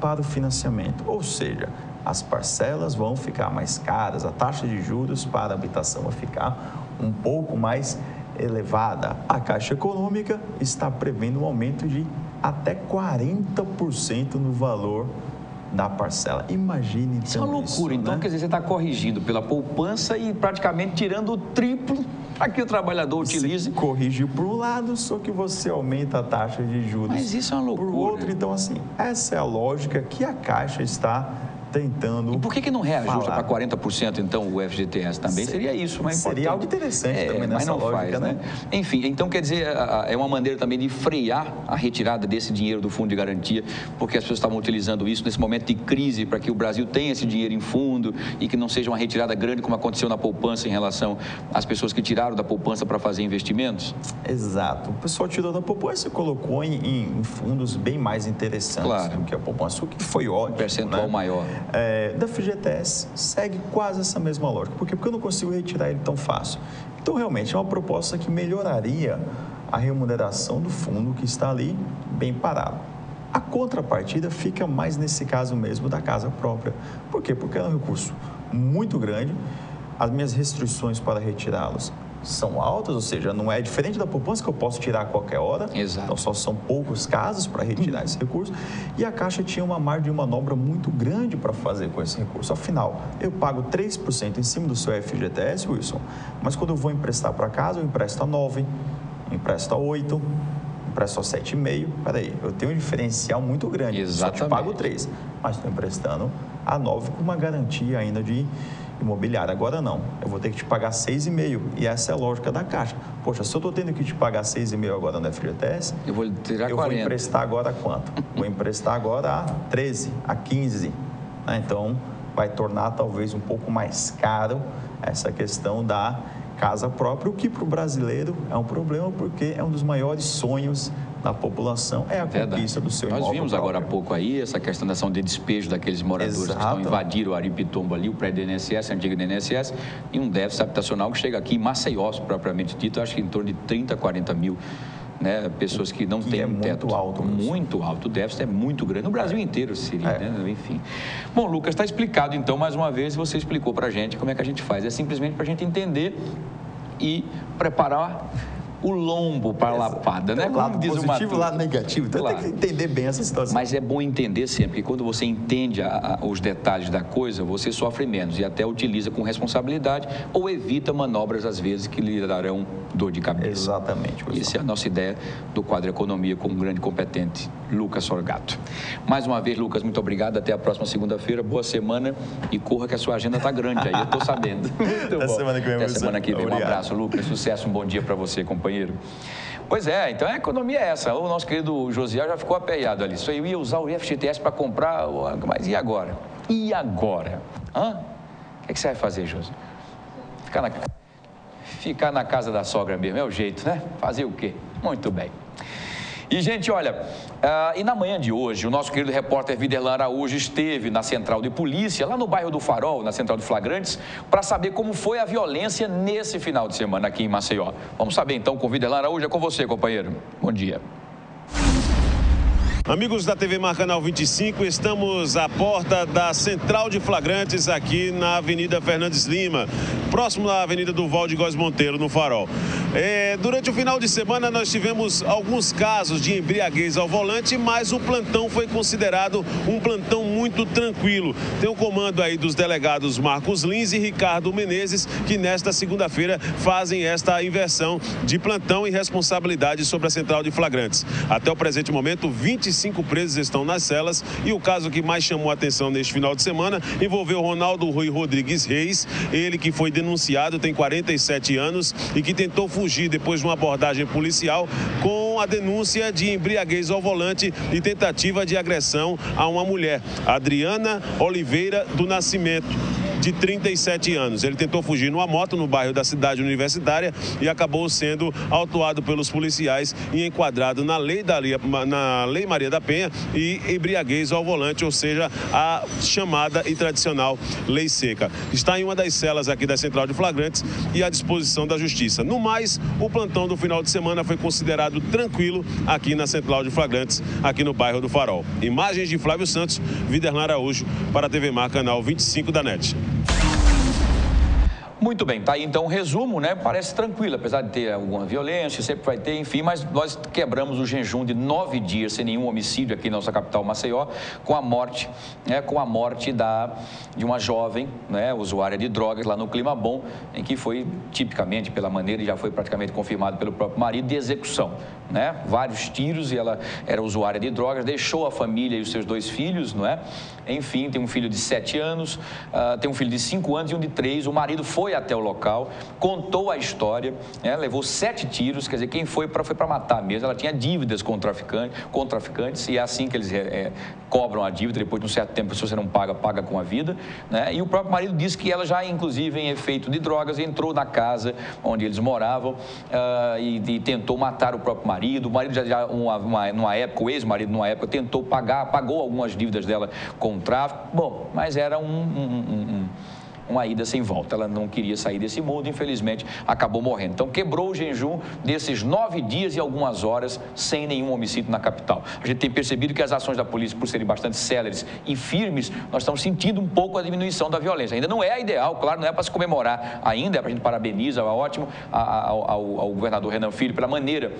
para o financiamento, ou seja, as parcelas vão ficar mais caras, a taxa de juros para a habitação vai ficar um pouco mais elevada. A Caixa Econômica está prevendo um aumento de até 40% no valor da parcela. Imagine então isso. É uma loucura, então, né? Quer dizer, você está corrigindo pela poupança e praticamente tirando o triplo para que o trabalhador utilize. Você corrigiu por um lado, só que você aumenta a taxa de juros. Mas isso é uma loucura. Por outro, então, assim, essa é a lógica que a Caixa está tentando... E por que não reajusta para 40%, então, o FGTS? Também seria isso, mas seria algo interessante também nessa mas não lógica, faz, né? Enfim, então quer dizer, é uma maneira também de frear a retirada desse dinheiro do fundo de garantia, porque as pessoas estavam utilizando isso nesse momento de crise para que o Brasil tenha esse dinheiro em fundo e que não seja uma retirada grande como aconteceu na poupança em relação às pessoas que tiraram da poupança para fazer investimentos? Exato. O pessoal tirou da poupança e colocou em fundos bem mais interessantes do que a poupança, o que foi ótimo. Um percentual maior. Da FGTS segue quase essa mesma lógica. Por quê? Porque eu não consigo retirar ele tão fácil. Então, realmente, é uma proposta que melhoraria a remuneração do fundo que está ali bem parado. A contrapartida fica mais nesse caso mesmo da casa própria. Por quê? Porque é um recurso muito grande, as minhas restrições para retirá-los são altas, ou seja, não é diferente da poupança que eu posso tirar a qualquer hora. Exato. Então, só são poucos casos para retirar esse recurso. E a Caixa tinha uma margem de manobra muito grande para fazer com esse recurso. Afinal, eu pago 3% em cima do seu FGTS, Wilson, mas quando eu vou emprestar para casa, eu empresto a 9%, empresto a 8%, empresto a 7,5%. Peraí, eu tenho um diferencial muito grande. Exatamente. Só te pago 3%, mas estou emprestando a 9% com uma garantia ainda de imobiliária. Agora não, eu vou ter que te pagar 6,5%, e essa é a lógica da Caixa. Poxa, se eu estou tendo que te pagar 6,5% agora no FGTS, eu vou tirar 40%. Eu vou emprestar agora quanto? Vou emprestar agora a 13%, a 15%. Então, vai tornar talvez um pouco mais caro essa questão da casa própria, o que para o brasileiro é um problema, porque é um dos maiores sonhos da população, é a conquista do seu imóvel. Nós vimos agora há pouco aí essa questão da ação de despejo daqueles moradores que estão invadindo o Aripitombo ali, o prédio do INSS, a antiga do INSS, e um déficit habitacional que chega aqui em Maceió, propriamente dito, acho que em torno de 30, 40 mil. Né, pessoas que não têm teto. Muito alto. Muito alto. O déficit é muito grande. No Brasil inteiro seria, né? Enfim. Bom, Lucas, está explicado, então, mais uma vez, você explicou para a gente como é que a gente faz. É simplesmente para a gente entender e preparar o lombo para a lapada, né? Como lado diz positivo e lado negativo. Então tem que entender bem essa situação. Mas é bom entender sempre que quando você entende os detalhes da coisa, você sofre menos e até utiliza com responsabilidade ou evita manobras, às vezes, que lhe darão dor de cabeça. Exatamente. Essa é a nossa ideia do quadro Economia com um grande competente, Lucas Sorgato. Mais uma vez, Lucas, muito obrigado. Até a próxima segunda-feira. Boa semana e corra que a sua agenda está grande aí, eu estou sabendo. Muito bom. Semana que vem, até semana que vem. Obrigado. Um abraço, Lucas. Sucesso, um bom dia para você, companheiro. Pois é, então a economia é essa. O nosso querido Josiel já ficou aperreado ali. Só eu ia usar o FGTS para comprar, mas e agora? E agora? O que você vai fazer, Josiel? Ficar na casa da sogra mesmo, é o jeito, né? Fazer o quê? Muito bem. E, gente, olha, e na manhã de hoje, o nosso querido repórter Viderlan Araújo esteve na Central de Polícia, lá no bairro do Farol, na Central de Flagrantes, para saber como foi a violência nesse final de semana aqui em Maceió. Vamos saber, então, com o Viderlan Araújo. É com você, companheiro. Bom dia. Amigos da TV Mar Canal 25, estamos à porta da Central de Flagrantes aqui na Avenida Fernandes Lima, próximo da Avenida Durval de Góes Monteiro, no Farol. Durante o final de semana nós tivemos alguns casos de embriaguez ao volante, mas o plantão foi considerado um plantão muito tranquilo. Tem o comando aí dos delegados Marcos Lins e Ricardo Menezes, que nesta segunda-feira fazem esta inversão de plantão e responsabilidade sobre a Central de Flagrantes. Até o presente momento, 25 presos estão nas celas e o caso que mais chamou a atenção neste final de semana envolveu Ronaldo Rui Rodrigues Reis, ele que foi denunciado, tem 47 anos e que tentou fugir depois de uma abordagem policial com a denúncia de embriaguez ao volante e tentativa de agressão a uma mulher, Adriana Oliveira do Nascimento, de 37 anos. Ele tentou fugir numa moto no bairro da Cidade Universitária e acabou sendo autuado pelos policiais e enquadrado na Lei Maria da Penha e embriaguez ao volante, ou seja, a chamada e tradicional Lei Seca. Está em uma das celas aqui da Central de Flagrantes e à disposição da Justiça. No mais, o plantão do final de semana foi considerado tranquilo aqui na Central de Flagrantes, aqui no bairro do Farol. Imagens de Flávio Santos, Viderlan Araújo, para a TV Mar Canal 25 da NET. Muito bem, tá aí então um resumo, né? Parece tranquilo, apesar de ter alguma violência, sempre vai ter, enfim, mas nós quebramos o jejum de 9 dias sem nenhum homicídio aqui na nossa capital, Maceió, com a morte, né? Com a morte de uma jovem, né? Usuária de drogas lá no Clima Bom, em que foi tipicamente, pela maneira, e já foi praticamente confirmado pelo próprio marido, de execução, né? Vários tiros, e ela era usuária de drogas, deixou a família e os seus 2 filhos, não é? Enfim, tem um filho de 7 anos, tem um filho de 5 anos e um de 3. O marido foi até o local, contou a história, né? Levou 7 tiros, quer dizer, quem foi para matar mesmo. Ela tinha dívidas com traficantes, e é assim que eles cobram a dívida. Depois de um certo tempo, se você não paga, paga com a vida, né? E o próprio marido disse que ela já, inclusive, em efeito de drogas, entrou na casa onde eles moravam e tentou matar o próprio marido. O marido numa época, o ex-marido, numa época, tentou pagou algumas dívidas dela com o tráfico. Bom, mas era uma ida sem volta. Ela não queria sair desse mundo, infelizmente, acabou morrendo. Então, quebrou o jejum desses 9 dias e algumas horas sem nenhum homicídio na capital. A gente tem percebido que as ações da polícia, por serem bastante céleres e firmes, nós estamos sentindo um pouco a diminuição da violência. Ainda não é a ideal, claro, não é para se comemorar ainda, é para a gente parabenizar, é ótimo, ao governador Renan Filho pela maneira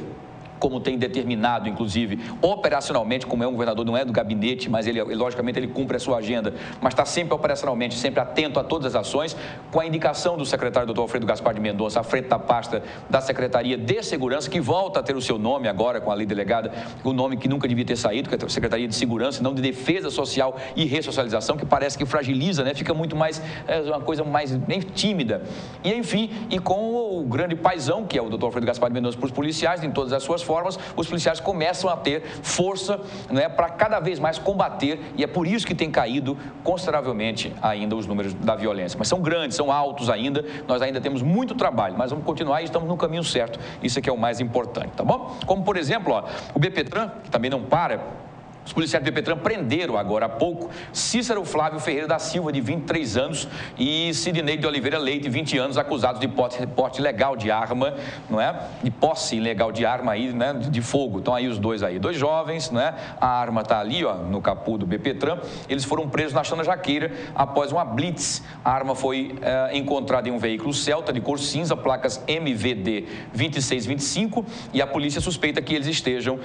como tem determinado, inclusive, operacionalmente, como é um governador, não é do gabinete, mas ele, logicamente, ele cumpre a sua agenda, mas está sempre operacionalmente, sempre atento a todas as ações, com a indicação do secretário doutor Alfredo Gaspar de Mendonça, à frente da pasta da Secretaria de Segurança, que volta a ter o seu nome agora, com a lei delegada, o nome que nunca devia ter saído, que é a Secretaria de Segurança, não de Defesa Social e Ressocialização, que parece que fragiliza, né? Fica muito mais, uma coisa mais nem tímida. E, enfim, e com o grande paizão, que é o doutor Alfredo Gaspar de Mendonça, para os policiais, em todas as suas formas, os policiais começam a ter força, né, para cada vez mais combater, e é por isso que tem caído consideravelmente ainda os números da violência. Mas são grandes, são altos ainda, nós ainda temos muito trabalho, mas vamos continuar e estamos no caminho certo. Isso é que é o mais importante, tá bom? Como, por exemplo, o BPTran, que também não para. Os policiais do BPTran prenderam agora há pouco Cícero Flávio Ferreira da Silva, de 23 anos, e Sidney de Oliveira Leite, de 20 anos, acusados de porte ilegal de arma, não é? De posse ilegal de arma aí, né? De fogo. Então aí os dois aí, 2 jovens, não é? A arma está ali, ó, no capô do BPTran. Eles foram presos na Xana Jaqueira após uma blitz. A arma foi encontrada em um veículo Celta de cor cinza, placas MVD 2625, e a polícia suspeita que eles estavam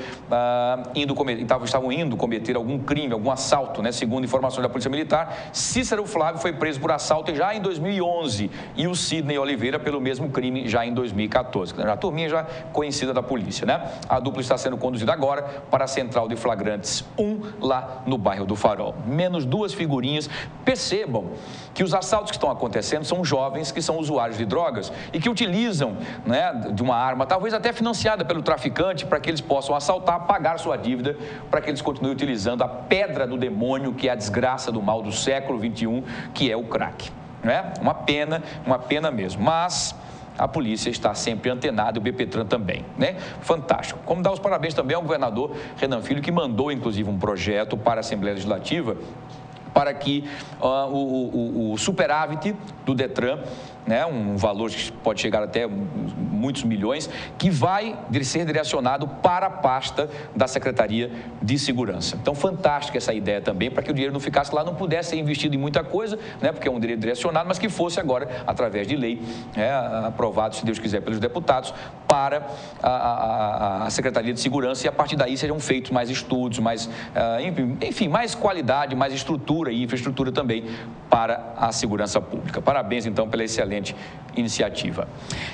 indo cometer algum crime, algum assalto, né? Segundo informações da Polícia Militar, Cícero Flávio foi preso por assalto já em 2011 e o Sidney Oliveira pelo mesmo crime já em 2014. A turminha já conhecida da polícia, né? A dupla está sendo conduzida agora para a Central de Flagrantes 1, lá no bairro do Farol. Menos 2 figurinhas. Percebam que os assaltos que estão acontecendo são jovens que são usuários de drogas e que utilizam, né, de uma arma, talvez até financiada pelo traficante, para que eles possam assaltar, pagar sua dívida, para que eles continuem utilizando a pedra do demônio, que é a desgraça do mal do século XXI, que é o crack, né? Uma pena mesmo, mas a polícia está sempre antenada, e o BPTran também, né? Fantástico. Como dar os parabéns também ao governador Renan Filho, que mandou, inclusive, um projeto para a Assembleia Legislativa para que o superávit do Detran, né, um valor que pode chegar até muitos milhões, que vai ser direcionado para a pasta da Secretaria de Segurança. Então, fantástica essa ideia também, para que o dinheiro não ficasse lá, não pudesse ser investido em muita coisa, né, porque é um dinheiro direcionado, mas que fosse agora, através de lei, aprovado, se Deus quiser, pelos deputados, para a Secretaria de Segurança, e a partir daí sejam feitos mais estudos, enfim, mais qualidade, mais estrutura e infraestrutura também para a segurança pública. Parabéns, então, pela excelente iniciativa.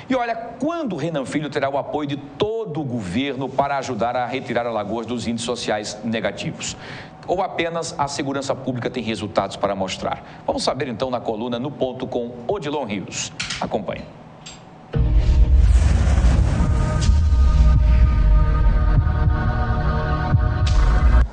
E olha, quando o Renan Filho terá o apoio de todo o governo para ajudar a retirar Alagoas dos índices sociais negativos? Ou apenas a segurança pública tem resultados para mostrar? Vamos saber, então, na coluna No Ponto com Odilon Rios. Acompanhe.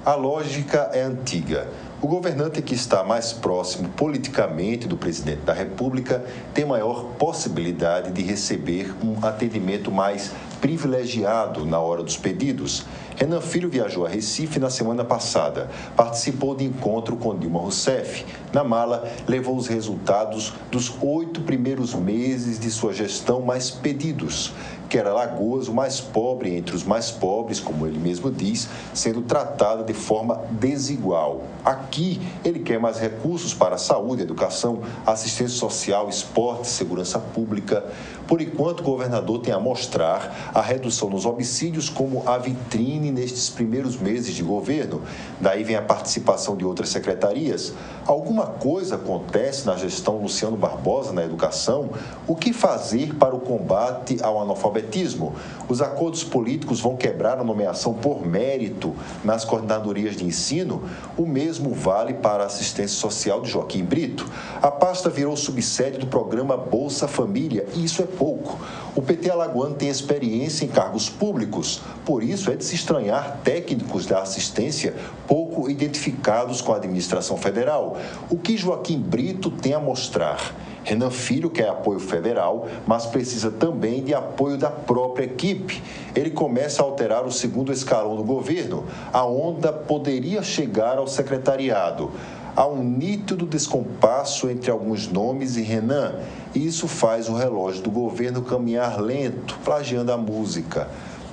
A lógica é antiga. O governante que está mais próximo politicamente do presidente da República tem maior possibilidade de receber um atendimento mais privilegiado na hora dos pedidos. Renan Filho viajou a Recife na semana passada, participou de encontro com Dilma Rousseff. Na mala, levou os resultados dos 8 primeiros meses de sua gestão mais pedidos. que era Alagoas o mais pobre entre os mais pobres, como ele mesmo diz, sendo tratada de forma desigual. Aqui, ele quer mais recursos para a saúde, educação, assistência social, esporte, segurança pública. Por enquanto, o governador tem a mostrar a redução nos homicídios como a vitrine nestes primeiros meses de governo. Daí vem a participação de outras secretarias. Alguma coisa acontece na gestão Luciano Barbosa na educação? O que fazer para o combate ao analfabetismo? Os acordos políticos vão quebrar a nomeação por mérito nas coordenadorias de ensino? O mesmo vale para a assistência social de Joaquim Brito. A pasta virou subsede do programa Bolsa Família e isso é pouco. O PT alagoano tem experiência em cargos públicos, por isso é de se estranhar técnicos da assistência pouco identificados com a administração federal. O que Joaquim Brito tem a mostrar? Renan Filho quer apoio federal, mas precisa também de apoio da própria equipe. Ele começa a alterar o segundo escalão do governo. A onda poderia chegar ao secretariado. Há um nítido descompasso entre alguns nomes e Renan. E isso faz o relógio do governo caminhar lento, plagiando a música,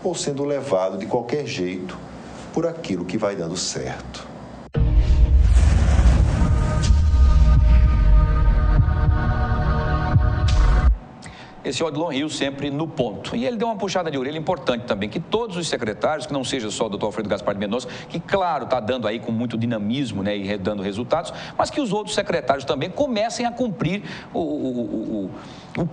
ou sendo levado de qualquer jeito por aquilo que vai dando certo. Esse Odilon Rios sempre no ponto. E ele deu uma puxada de orelha importante também, que todos os secretários, que não seja só o doutor Alfredo Gaspar de Mendonça, que claro, está dando aí com muito dinamismo, né, e dando resultados, mas que os outros secretários também comecem a cumprir o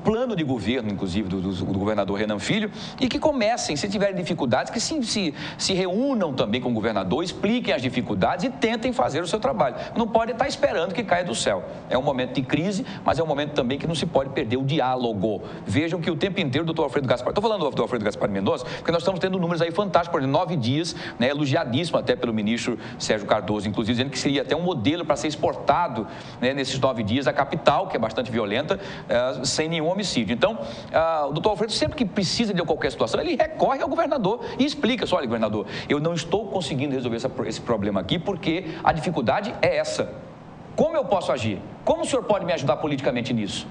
plano de governo, inclusive, do governador Renan Filho, e que comecem, se tiverem dificuldades, que se reúnam também com o governador, expliquem as dificuldades e tentem fazer o seu trabalho. Não pode estar esperando que caia do céu. É um momento de crise, mas é um momento também que não se pode perder o diálogo. Vejam que o tempo inteiro o doutor Alfredo Gaspar, estou falando do Alfredo Gaspar de Mendonça, porque nós estamos tendo números aí fantásticos, por exemplo, 9 dias, né, elogiadíssimo até pelo ministro Sérgio Cardoso, inclusive dizendo que seria até um modelo para ser exportado, né, nesses 9 dias à capital, que é bastante violenta, sem nenhum homicídio. Então, o doutor Alfredo, sempre que precisa de qualquer situação, ele recorre ao governador e explica, olha, governador, eu não estou conseguindo resolver esse problema aqui porque a dificuldade é essa. Como eu posso agir? Como o senhor pode me ajudar politicamente nisso?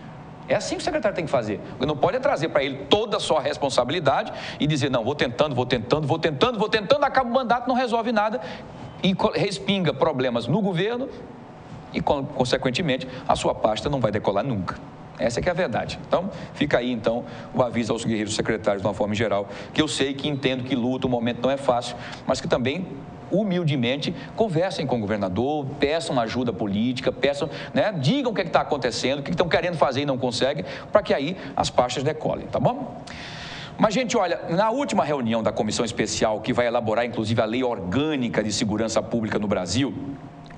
É assim que o secretário tem que fazer. Não pode trazer para ele toda a sua responsabilidade e dizer, não, vou tentando, acaba o mandato, não resolve nada e respinga problemas no governo e, consequentemente, a sua pasta não vai decolar nunca. Essa é que é a verdade. Então, fica aí, então, o aviso aos guerreiros secretários, de uma forma geral, que eu sei que entendo que luta, o momento não é fácil, mas que também, humildemente, conversem com o governador, peçam ajuda política, peçam, né, digam o que está acontecendo, o que estão querendo fazer e não conseguem, para que aí as pastas decolem, tá bom? Mas, gente, olha, na última reunião da comissão especial, que vai elaborar, inclusive, a lei orgânica de segurança pública no Brasil,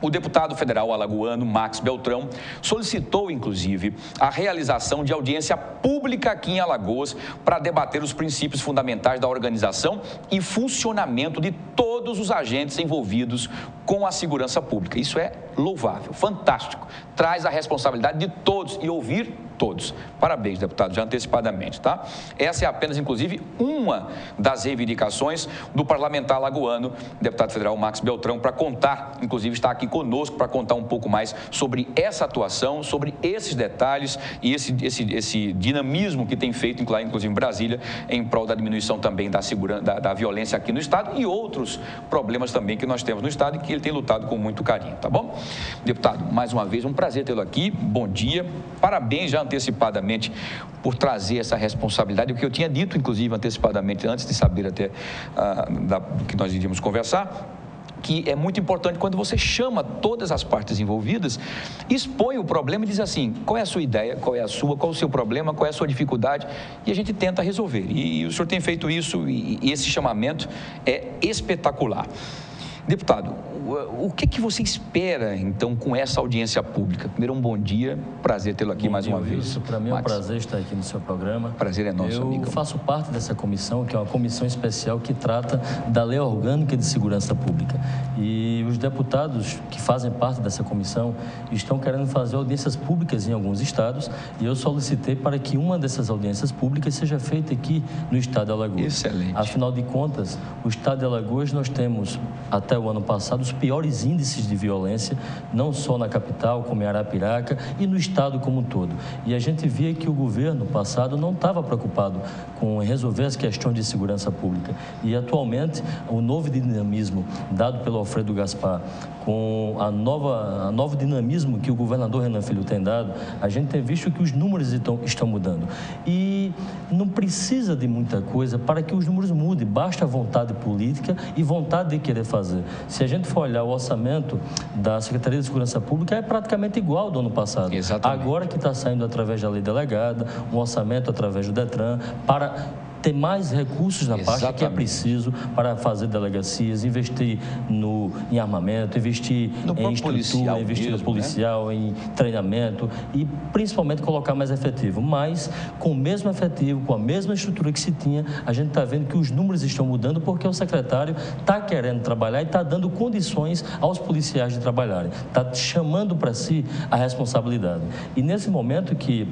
o deputado federal alagoano Max Beltrão solicitou, inclusive, a realização de audiência pública aqui em Alagoas para debater os princípios fundamentais da organização e funcionamento de todos os agentes envolvidos com a segurança pública. Isso é louvável, fantástico. Traz a responsabilidade de todos e ouvir todos. Parabéns, deputado, já antecipadamente, tá? Essa é apenas, inclusive, uma das reivindicações do parlamentar alagoano, deputado federal Max Beltrão, para contar, inclusive está aqui conosco para contar um pouco mais sobre essa atuação, sobre esses detalhes e esse dinamismo que tem feito, inclusive em Brasília, em prol da diminuição também da segurança, da violência aqui no estado e outros problemas também que nós temos no estado e que ele tem lutado com muito carinho, tá bom? Deputado, mais uma vez, um prazer tê-lo aqui, bom dia, parabéns já antecipadamente por trazer essa responsabilidade, o que eu tinha dito, inclusive, antecipadamente, antes de saber até do que nós iríamos conversar, que é muito importante quando você chama todas as partes envolvidas, expõe o problema e diz assim, qual é a sua ideia, qual é a sua, qual é o seu problema, qual é a sua dificuldade, e a gente tenta resolver. E o senhor tem feito isso e esse chamamento é espetacular. Deputado, o que você espera, então, com essa audiência pública? Primeiro, um bom dia, prazer tê-lo aqui mais uma vez. Para mim é um prazer estar aqui no seu programa. Prazer é nosso, amigo. Eu faço parte dessa comissão, que é uma comissão especial que trata da Lei Orgânica de Segurança Pública. E os deputados que fazem parte dessa comissão estão querendo fazer audiências públicas em alguns estados e eu solicitei para que uma dessas audiências públicas seja feita aqui no estado de Alagoas. Excelente. Afinal de contas, o estado de Alagoas nós temos, até até o ano passado, os piores índices de violência, não só na capital, como em Arapiraca, e no estado como um todo. E a gente via que o governo passado não estava preocupado com resolver as questões de segurança pública. E, atualmente, o novo dinamismo dado pelo Alfredo Gaspar, com a novo dinamismo que o governador Renan Filho tem dado, a gente tem visto que os números estão mudando. E não precisa de muita coisa para que os números mudem, basta vontade política e vontade de querer fazer. Se a gente for olhar o orçamento da Secretaria de Segurança Pública, é praticamente igual ao do ano passado. Exatamente. Agora que está saindo através da lei delegada, um orçamento através do Detran, para ter mais recursos na parte que é preciso para fazer delegacias, investir em armamento, investir em estrutura, investir no policial, em treinamento e principalmente colocar mais efetivo. Mas com o mesmo efetivo, com a mesma estrutura que se tinha, a gente está vendo que os números estão mudando porque o secretário está querendo trabalhar e está dando condições aos policiais de trabalharem, está chamando para si a responsabilidade. E nesse momento que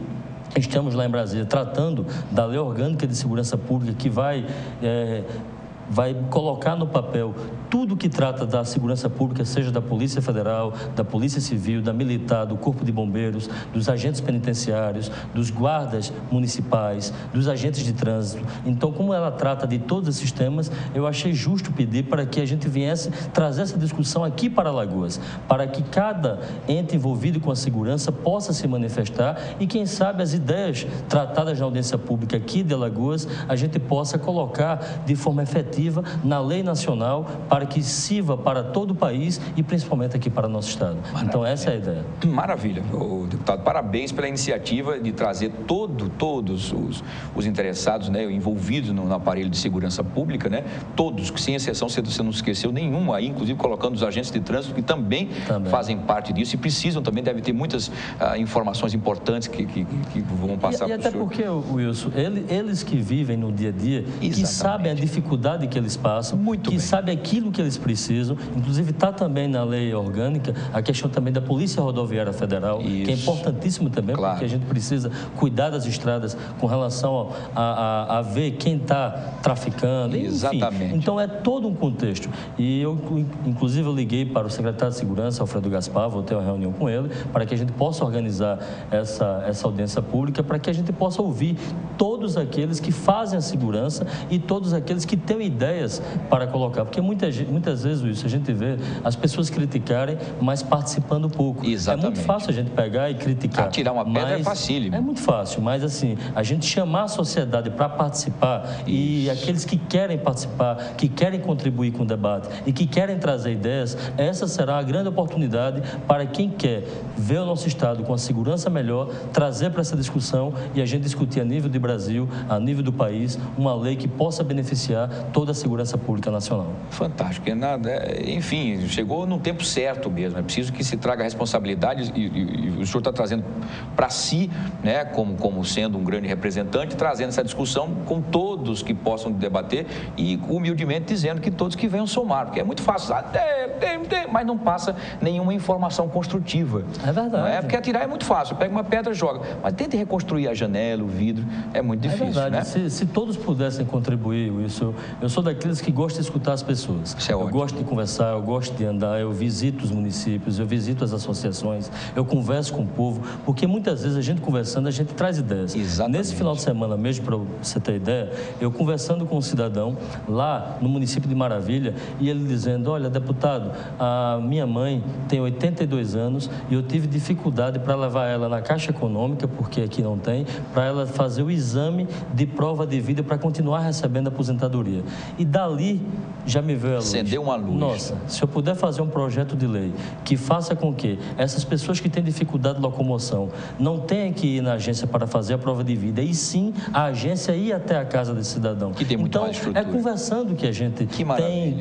estamos lá em Brasília tratando da lei orgânica de segurança pública que vai colocar no papel tudo que trata da segurança pública, seja da Polícia Federal, da Polícia Civil, da Militar, do Corpo de Bombeiros, dos agentes penitenciários, dos guardas municipais, dos agentes de trânsito. Então, como ela trata de todos esses temas, eu achei justo pedir para que a gente viesse trazer essa discussão aqui para Alagoas, para que cada ente envolvido com a segurança possa se manifestar e, quem sabe, as ideias tratadas na audiência pública aqui de Alagoas, a gente possa colocar de forma efetiva na lei nacional para que sirva para todo o país e principalmente aqui para o nosso estado. Maravilha. Então essa é a ideia. Maravilha, deputado. Parabéns pela iniciativa de trazer todos os interessados, né, envolvidos no aparelho de segurança pública, né, todos, sem exceção, você não esqueceu nenhum aí, inclusive colocando os agentes de trânsito que também fazem parte disso e precisam também, deve ter muitas informações importantes que vão passar para o senhor. E até porque, Wilson, eles que vivem no dia a dia, Exatamente. Que sabem a dificuldade que eles passam, que sabem aquilo que eles precisam, inclusive está também na lei orgânica a questão também da Polícia Rodoviária Federal, que é importantíssimo também, porque a gente precisa cuidar das estradas com relação a ver quem está traficando, Exatamente. Enfim. Então é todo um contexto. E eu, inclusive, eu liguei para o secretário de Segurança, Alfredo Gaspar, vou ter uma reunião com ele, para que a gente possa organizar essa audiência pública, para que a gente possa ouvir todos aqueles que fazem a segurança e todos aqueles que têm ideias para colocar, porque muitas vezes isso a gente vê as pessoas criticarem, mas participando pouco. Exatamente. É muito fácil a gente pegar e criticar. Tirar uma pedra é facílimo. É muito fácil, mas assim, a gente chamar a sociedade para participar e aqueles que querem participar, que querem contribuir com o debate e que querem trazer ideias, essa será a grande oportunidade para quem quer ver o nosso estado com a segurança melhor, trazer para essa discussão e a gente discutir a nível de Brasil, a nível do país, uma lei que possa beneficiar toda a segurança pública nacional. Fantástico. Enfim, chegou no tempo certo mesmo. É preciso que se traga responsabilidade e o senhor está trazendo para si, né, como sendo um grande representante, trazendo essa discussão com todos que possam debater e humildemente dizendo que todos que venham somar, porque é muito fácil, mas não passa nenhuma informação construtiva. É verdade. Não é? Porque atirar é muito fácil, pega uma pedra e joga, mas tente reconstruir a janela, o vidro, é muito difícil. É verdade. Né? Se todos pudessem contribuir, isso, eu sou daqueles que gostam de escutar as pessoas. Isso é ótimo. Eu gosto de conversar, eu gosto de andar, eu visito os municípios, eu visito as associações, eu converso com o povo, porque muitas vezes a gente conversando, a gente traz ideias. Exatamente. Nesse final de semana mesmo, para você ter ideia, eu conversando com um cidadão lá no município de Maravilha e ele dizendo, olha, deputado, a minha mãe tem 82 anos e eu tive dificuldade para levar ela na Caixa Econômica, porque aqui não tem, para ela fazer o exame de prova de vida para continuar recebendo a aposentadoria. E dali já me veio a luz. Acendeu uma luz. Nossa, se eu puder fazer um projeto de lei que faça com que essas pessoas que têm dificuldade de locomoção não tenham que ir na agência para fazer a prova de vida, e sim a agência ir até a casa desse cidadão. Que tem muito então, mais estrutura. É conversando que a gente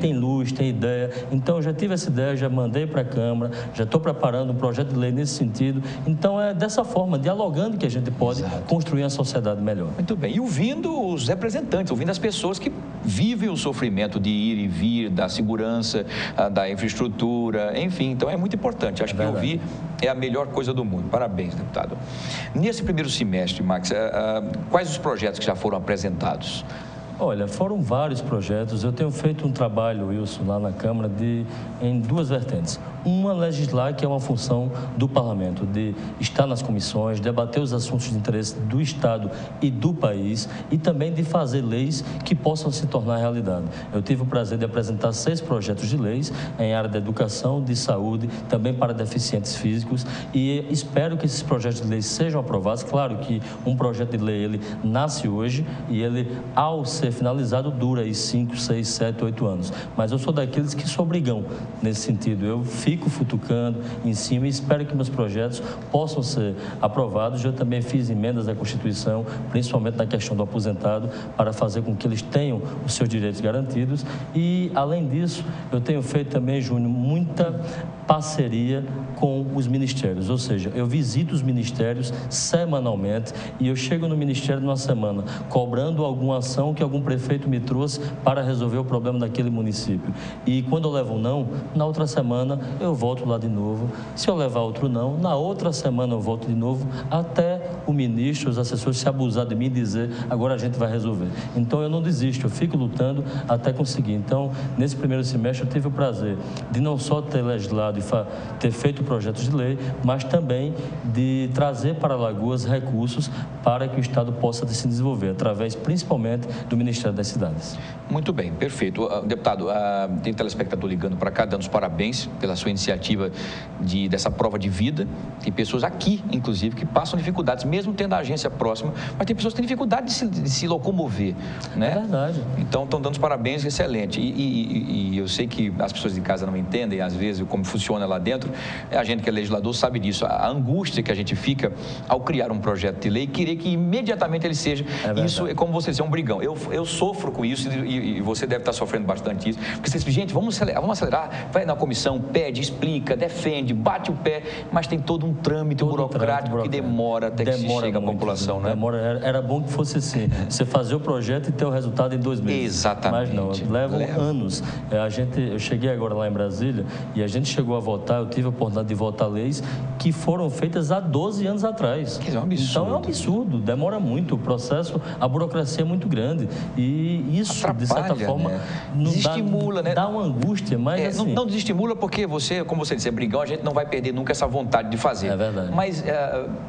tem luz, tem ideia. Então, eu já tive essa ideia, já mandei para a Câmara, já estou preparando um projeto de lei nesse sentido. Então, é dessa forma, dialogando, que a gente pode construir uma sociedade melhor. Muito bem. E ouvindo os representantes, ouvindo as pessoas que vivem o sofrimento de ir e vir, da segurança, da infraestrutura, enfim. Então, é muito importante. Acho que ouvir é a melhor coisa do mundo. Parabéns, deputado. Nesse primeiro semestre, Max, quais os projetos que já foram apresentados? Olha, foram vários projetos. Eu tenho feito um trabalho, Wilson, lá na Câmara, em duas vertentes. Uma, legislar, que é uma função do Parlamento, de estar nas comissões, debater os assuntos de interesse do Estado e do país e também de fazer leis que possam se tornar realidade. Eu tive o prazer de apresentar 6 projetos de leis em área da educação, de saúde, também para deficientes físicos, e espero que esses projetos de lei sejam aprovados. Claro que um projeto de lei, ele nasce hoje e ele, ao ser finalizado, dura aí 5, 6, 7, 8 anos. Mas eu sou daqueles que sou brigão nesse sentido. Eu fico futucando em cima e espero que meus projetos possam ser aprovados. Eu também fiz emendas à Constituição, principalmente na questão do aposentado, para fazer com que eles tenham os seus direitos garantidos. E, além disso, eu tenho feito também, Júnior, muita parceria com os ministérios, ou seja, eu visito os ministérios semanalmente e eu chego no ministério numa semana cobrando alguma ação que algum prefeito me trouxe para resolver o problema daquele município. E quando eu levo um não, na outra semana eu volto lá de novo. Se eu levar outro não, na outra semana eu volto de novo, até o ministro, os assessores se abusar de mim e dizer, agora a gente vai resolver. Então eu não desisto, eu fico lutando até conseguir. Então, nesse primeiro semestre eu tive o prazer de não só ter legislado e ter feito projetos de lei, mas também de trazer para Alagoas recursos para que o Estado possa se desenvolver, através principalmente do Ministério das Cidades. Muito bem, perfeito. Deputado, tem telespectador ligando para cá, dando os parabéns pela sua iniciativa dessa prova de vida. Tem pessoas aqui, inclusive, que passam dificuldades, mesmo tendo a agência próxima, mas tem pessoas que têm dificuldade de se locomover, né? É verdade. Então, estão dando os parabéns, excelente. E eu sei que as pessoas de casa não entendem, às vezes, como funciona lá dentro. A gente que é legislador sabe disso. A angústia que a gente fica ao criar um projeto de lei, querer que imediatamente ele seja. Isso é como você dizer, um brigão. Eu sofro com isso e você deve estar sofrendo bastante isso. Porque você diz, gente, vamos acelerar. Vai na comissão, pede, explica, defende, bate o pé, mas tem todo um trâmite burocrático que demora até que se chegue à população, né? Era bom que fosse assim. Você fazer o projeto e ter o resultado em 2 meses. Exatamente. Mas não, levam anos. Eu cheguei agora lá em Brasília e a gente chegou a votar, eu tive a oportunidade de votar leis que foram feitas há 12 anos atrás. É um absurdo. Então é um absurdo, demora muito, o processo, a burocracia é muito grande e isso, de certa forma, né? Desestimula, né? Dá uma angústia, mas assim... Não desestimula porque você, como você disse, é brigão, a gente não vai perder nunca essa vontade de fazer. É verdade. Mas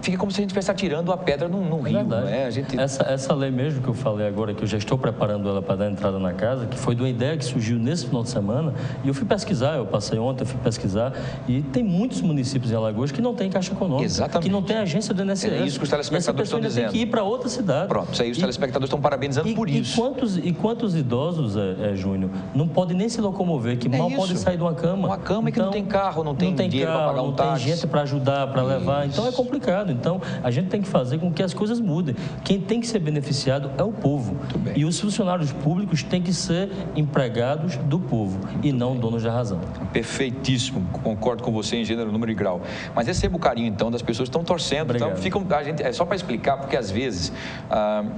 fica como se a gente estivesse atirando a pedra num rio, né? Essa lei mesmo que eu falei agora, que eu já estou preparando ela para dar entrada na casa, que foi de uma ideia que surgiu nesse final de semana, e eu fui pesquisar, eu passei ontem, eu fui pesquisar, e tem muitos municípios em Alagoas que não tem caixa econômica, exatamente, que não tem agência do INSS. É isso que os telespectadores estão dizendo. Tem que ir para outra cidade. Pronto, isso aí os telespectadores estão parabenizando por isso. E quantos idosos, Júnior, não podem nem se locomover, que mal podem sair de uma cama. Uma cama que não tem carro, não tem dinheiro para pagar um táxi. Não tem gente para ajudar, para levar, então é complicado. Então, a gente tem que fazer com que as coisas mudem. Quem tem que ser beneficiado é o povo. E os funcionários públicos têm que ser empregados do povo e não donos da razão. Perfeitíssimo, concordo com você em gênero, número e grau. Mas receba o carinho, então, das pessoas que estão torcendo. Obrigado. Então, é só para explicar, porque às vezes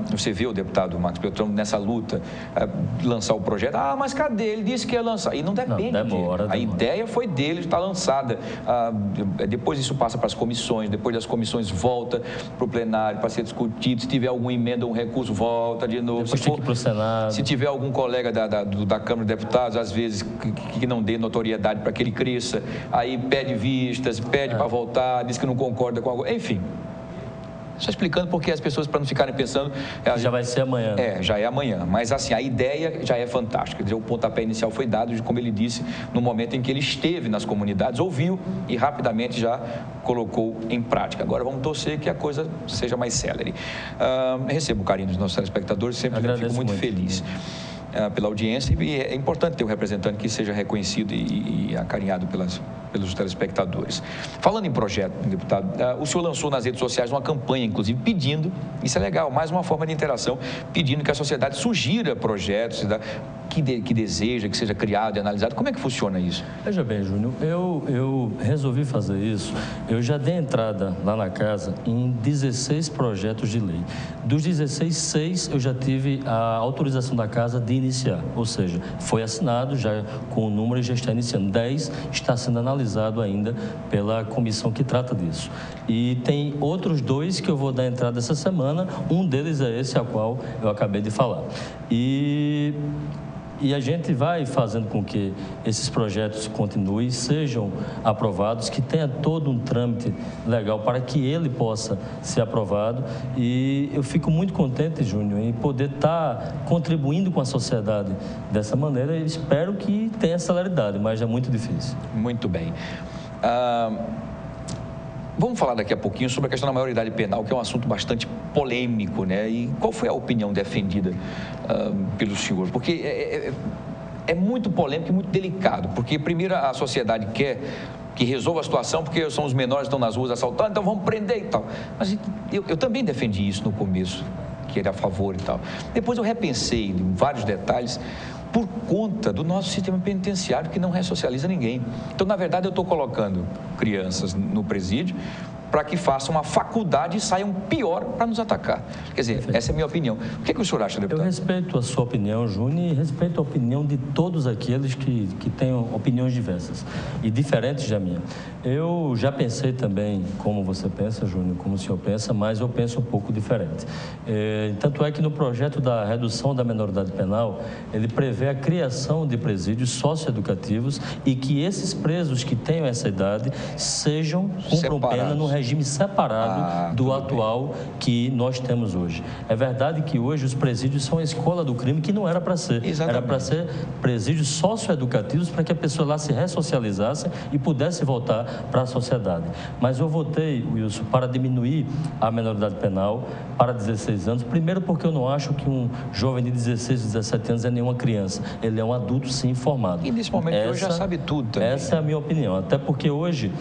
você vê o deputado Marcos Beltrão nessa luta, lançar o projeto. Mas cadê? Ele disse que ia lançar. E não depende demora. A ideia foi dele, está lançada. Depois isso passa para as comissões, depois das comissões volta para o plenário para ser discutido. Se tiver alguma emenda, um recurso, volta de novo. Depois tem que ir para o Senado. Se tiver algum colega da Câmara de Deputados, às vezes, que não dê notoriedade para que ele cresça, aí pede vistas, pede para voltar, diz que não concorda com algo. Enfim. Só explicando porque as pessoas, para não ficarem pensando... Já vai ser amanhã. Já é amanhã. Mas, assim, a ideia já é fantástica. Quer dizer, o pontapé inicial foi dado, como ele disse, no momento em que ele esteve nas comunidades, ouviu e rapidamente já colocou em prática. Agora vamos torcer que a coisa seja mais célere. Recebo o carinho dos nossos telespectadores, sempre fico muito feliz pela audiência, e é importante ter um representante que seja reconhecido e acarinhado pelos telespectadores. Falando em projeto, deputado, o senhor lançou nas redes sociais uma campanha, inclusive, pedindo, isso é legal, mais uma forma de interação, pedindo que a sociedade sugira projetos que deseja que seja criado e analisado? Como é que funciona isso? Veja bem, Júnior, eu resolvi fazer isso. Eu já dei entrada lá na casa em 16 projetos de lei. Dos 16, 6 eu já tive a autorização da casa de iniciar, ou seja, foi assinado já com o número e já está iniciando. 10 está sendo analisado ainda pela comissão que trata disso. E tem outros 2 que eu vou dar entrada essa semana, um deles é esse a qual eu acabei de falar. E a gente vai fazendo com que esses projetos continuem, sejam aprovados, que tenha todo um trâmite legal para que ele possa ser aprovado. E eu fico muito contente, Júnior, em poder estar contribuindo com a sociedade dessa maneira. E espero que tenha celeridade, mas é muito difícil. Muito bem. Vamos falar daqui a pouquinho sobre a questão da maioridade penal, que é um assunto bastante polêmico, né? E qual foi a opinião defendida pelo senhor? Porque é muito polêmico e muito delicado, porque primeiro a sociedade quer que resolva a situação, porque são os menores que estão nas ruas assaltando, então vamos prender e tal. Mas eu também defendi isso no começo, que era a favor e tal. Depois eu repensei em vários detalhes, por conta do nosso sistema penitenciário que não ressocializa ninguém. Então, na verdade, eu estou colocando crianças no presídio para que façam uma faculdade e saiam pior para nos atacar. Quer dizer, essa é a minha opinião. O que o senhor acha, deputado? Eu respeito a sua opinião, Júnior, e respeito a opinião de todos aqueles que tenham opiniões diversas e diferentes da minha. Eu já pensei também como você pensa, Júnior, como o senhor pensa, mas eu penso um pouco diferente. Tanto é que no projeto da redução da menoridade penal, ele prevê a criação de presídios socioeducativos e que esses presos que tenham essa idade cumpram pena no regime separado do atual que nós temos hoje. É verdade que hoje os presídios são a escola do crime, que não era para ser. Exatamente. Era para ser presídios socioeducativos para que a pessoa lá se ressocializasse e pudesse voltar para a sociedade. Mas eu votei, Wilson, para diminuir a menoridade penal para 16 anos. Primeiro porque eu não acho que um jovem de 16, 17 anos é nenhuma criança. Ele é um adulto, sim, formado. E nesse momento hoje já sabe tudo também. Essa é a minha opinião. Até porque hoje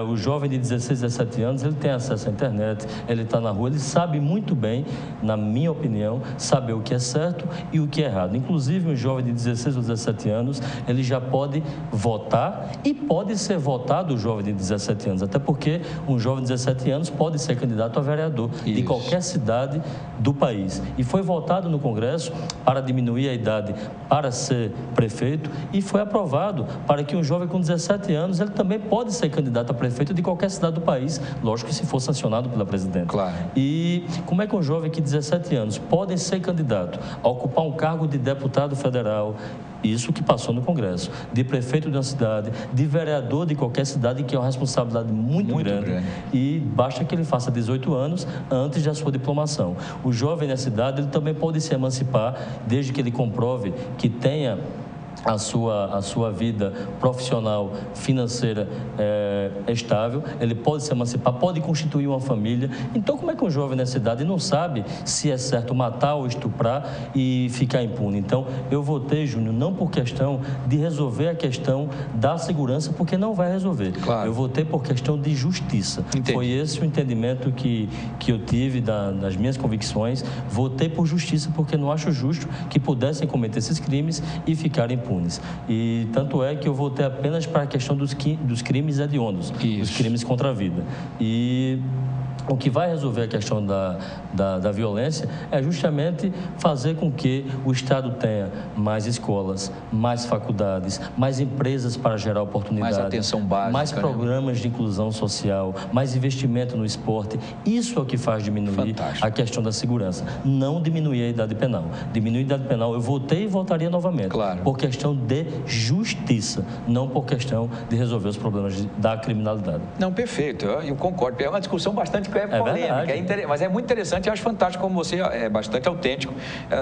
o jovem de 16, 17 anos, ele tem acesso à internet, ele está na rua, ele sabe muito bem, na minha opinião, saber o que é certo e o que é errado. Inclusive, um jovem de 16 ou 17 anos, ele já pode votar e pode ser votado o jovem de 17 anos, até porque um jovem de 17 anos pode ser candidato a vereador de qualquer cidade do país. E foi votado no Congresso para diminuir a idade para ser prefeito e foi aprovado para que um jovem com 17 anos, ele também pode ser candidato a prefeito de qualquer cidade do país, lógico que se for sancionado pela presidente. Claro. E como é que um jovem que 17 anos pode ser candidato a ocupar um cargo de deputado federal, isso que passou no Congresso, de prefeito de uma cidade, de vereador de qualquer cidade, que é uma responsabilidade muito grande. E basta que ele faça 18 anos antes da sua diplomação. O jovem na cidade, ele também pode se emancipar, desde que ele comprove que tenha a sua vida profissional, financeira estável, ele pode se emancipar, pode constituir uma família. Então, como é que um jovem nessa idade não sabe se é certo matar ou estuprar e ficar impune? Então, eu votei, Júnior, não por questão de resolver a questão da segurança, porque não vai resolver. Claro. Eu votei por questão de justiça. Entendi. Foi esse o entendimento que eu tive das minhas convicções. Votei por justiça porque não acho justo que pudessem cometer esses crimes e ficarem impunes. E tanto é que eu votei apenas para a questão dos crimes hediondos, os crimes contra a vida. E o que vai resolver a questão da violência é justamente fazer com que o Estado tenha mais escolas, mais faculdades, mais empresas para gerar oportunidades, mais atenção básica, mais programas de inclusão social, mais investimento no esporte. Isso é o que faz diminuir a questão da segurança, não diminuir a idade penal. Diminuir a idade penal, eu votei e votaria novamente, por questão de justiça, não por questão de resolver os problemas da criminalidade. Não, perfeito, eu concordo. É uma discussão bastante polêmica, mas é muito interessante e acho fantástico como você é bastante autêntico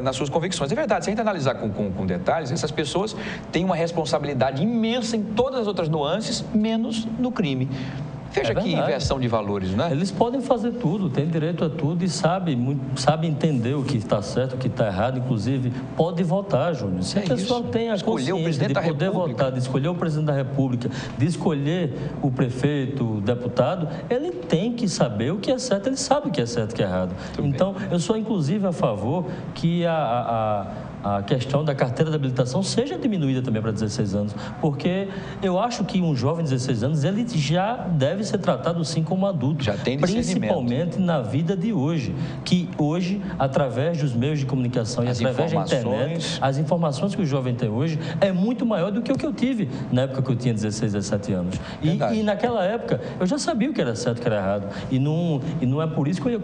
nas suas convicções. É verdade, se a gente analisar com detalhes, essas pessoas têm uma responsabilidade imensa em todas as outras nuances, menos no crime. Veja que inversão de valores, né? Eles podem fazer tudo, têm direito a tudo e sabem entender o que está certo, o que está errado. Inclusive, pode votar, Júnior. Se a pessoa tem a consciência de poder votar, de escolher o presidente da República, de escolher o prefeito, o deputado, ele tem que saber o que é certo, ele sabe o que é certo e o que é errado. Então, eu sou, inclusive, a favor que a questão da carteira de habilitação seja diminuída também para 16 anos, porque eu acho que um jovem de 16 anos, ele já deve ser tratado sim como adulto, já tem principalmente na vida de hoje, que hoje, através dos meios de comunicação e através da internet, as informações que o jovem tem hoje é muito maior do que o que eu tive na época que eu tinha 16, 17 anos. E naquela época, eu já sabia o que era certo e o que era errado, e não é por isso que eu ia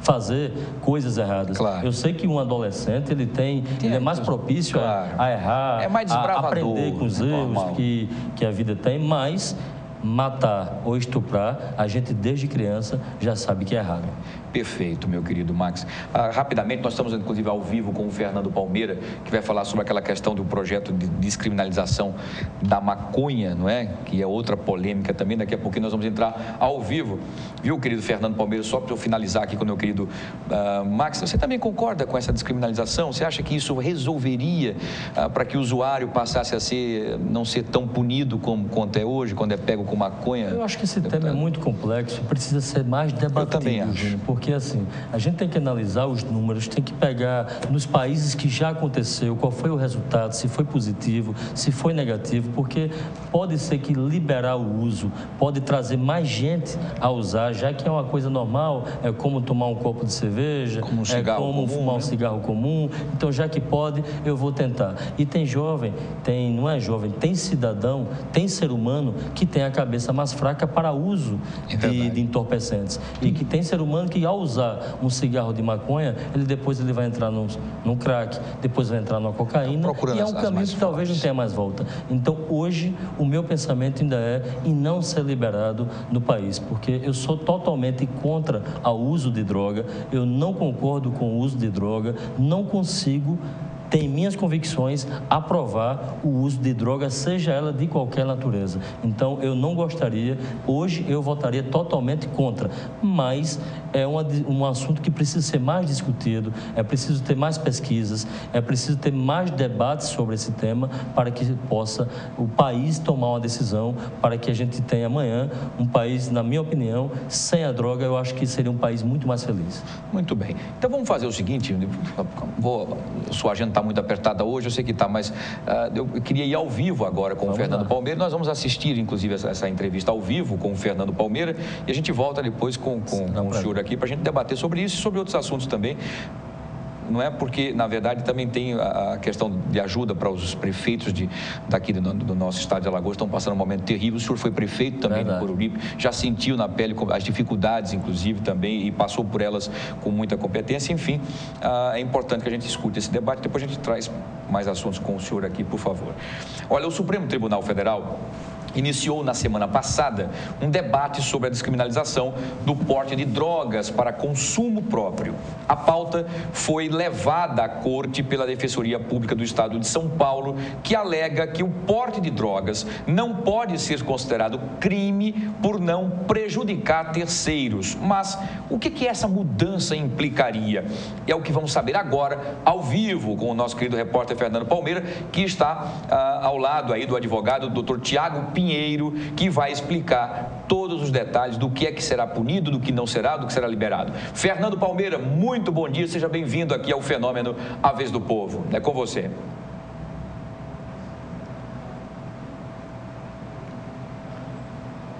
fazer coisas erradas. Claro. Eu sei que um adolescente, ele é mais propício a errar, a aprender com os erros que a vida tem, mas matar ou estuprar, a gente desde criança já sabe que é errado. Perfeito, meu querido Max. Rapidamente, nós estamos inclusive ao vivo com o Fernando Palmeira, que vai falar sobre aquela questão do projeto de descriminalização da maconha, não é? Que é outra polêmica também. Daqui a pouquinho nós vamos entrar ao vivo. Viu, querido Fernando Palmeira? Só para eu finalizar aqui com o meu querido Max, você também concorda com essa descriminalização? Você acha que isso resolveria para que o usuário passasse a não ser tão punido quanto é hoje, quando é pego com maconha? Eu acho que esse tema é muito complexo, precisa ser mais debatido. Eu também acho. Porque assim, a gente tem que analisar os números, tem que pegar nos países que já aconteceu, qual foi o resultado, se foi positivo, se foi negativo, porque pode ser que liberar o uso pode trazer mais gente a usar, já que é uma coisa normal, é como tomar um copo de cerveja, é como fumar um cigarro comum, então já que pode, eu vou tentar. E tem jovem, não é jovem, tem cidadão, tem ser humano que tem a cabeça mais fraca para uso de entorpecentes, e que tem ser humano que ao usar um cigarro de maconha, depois ele vai entrar num crack, depois vai entrar numa cocaína, e é um caminho que talvez não tenha mais volta. Então, hoje, o meu pensamento ainda é em não ser liberado no país, porque eu sou totalmente contra o uso de droga, eu não concordo com o uso de droga, não consigo, tem minhas convicções, aprovar o uso de droga, seja ela de qualquer natureza. Então, eu não gostaria, hoje eu votaria totalmente contra, mas é um assunto que precisa ser mais discutido, é preciso ter mais pesquisas, é preciso ter mais debates sobre esse tema para que possa o país tomar uma decisão, para que a gente tenha amanhã um país, na minha opinião, sem a droga, eu acho que seria um país muito mais feliz. Muito bem. Então, vamos fazer o seguinte, sua agenda está muito apertada hoje, eu sei que está, mas eu queria ir ao vivo agora com o Fernando Palmeira. Nós vamos assistir, inclusive, essa entrevista ao vivo com o Fernando Palmeira e a gente volta depois com o senhor aqui para a gente debater sobre isso e sobre outros assuntos também. Não é porque, na verdade, também tem a questão de ajuda para os prefeitos daqui do nosso estado de Alagoas, estão passando um momento terrível. O senhor foi prefeito também do Coruripe, já sentiu na pele as dificuldades, inclusive, também, e passou por elas com muita competência. Enfim, é importante que a gente escute esse debate. Depois a gente traz mais assuntos com o senhor aqui, por favor. Olha, o Supremo Tribunal Federal iniciou na semana passada um debate sobre a descriminalização do porte de drogas para consumo próprio. A pauta foi levada à corte pela Defensoria Pública do Estado de São Paulo, que alega que o porte de drogas não pode ser considerado crime por não prejudicar terceiros. Mas o que essa mudança implicaria? É o que vamos saber agora, ao vivo, com o nosso querido repórter Fernando Palmeira, que está ao lado aí do advogado Dr. Tiago Pinheiro, que vai explicar todos os detalhes do que é que será punido, do que não será, do que será liberado. Fernando Palmeira, muito bom dia, seja bem-vindo aqui ao Fenômeno A Vez do Povo. É com você.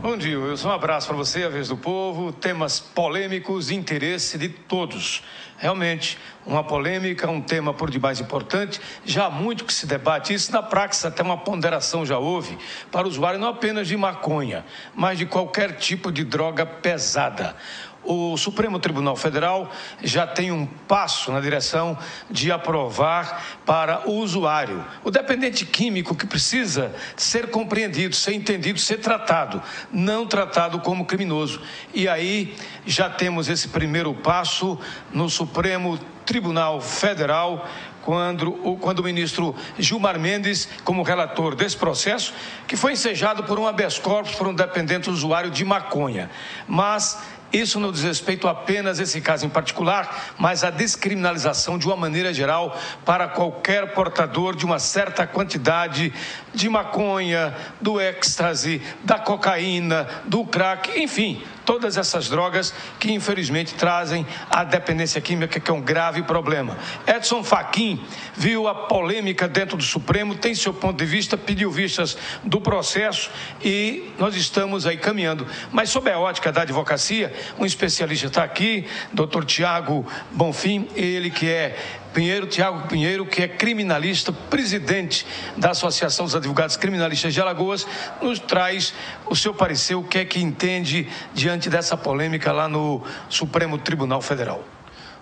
Bom dia, Wilson. Um abraço para você, A Vez do Povo. Temas polêmicos de interesse de todos. Realmente, uma polêmica, um tema por demais importante. Já há muito que se debate isso. Na prática, até uma ponderação já houve para o usuário não apenas de maconha, mas de qualquer tipo de droga pesada. O Supremo Tribunal Federal já tem um passo na direção de aprovar para o usuário, o dependente químico que precisa ser compreendido, ser entendido, ser tratado, não tratado como criminoso. E aí já temos esse primeiro passo no Supremo Tribunal Federal, quando o ministro Gilmar Mendes, como relator desse processo, que foi ensejado por um habeas corpus, por um dependente usuário de maconha. Mas isso não diz respeito apenas a esse caso em particular, mas a descriminalização de uma maneira geral para qualquer portador de uma certa quantidade de maconha, do êxtase, da cocaína, do crack, enfim, todas essas drogas que, infelizmente, trazem a dependência química, que é um grave problema. Edson Fachin viu a polêmica dentro do Supremo, tem seu ponto de vista, pediu vistas do processo e nós estamos aí caminhando. Mas, sob a ótica da advocacia, um especialista está aqui, doutor Tiago Bonfim, ele que é Tiago Pinheiro, que é criminalista, presidente da Associação dos Advogados Criminalistas de Alagoas, nos traz o seu parecer, o que é que entende diante dessa polêmica lá no Supremo Tribunal Federal.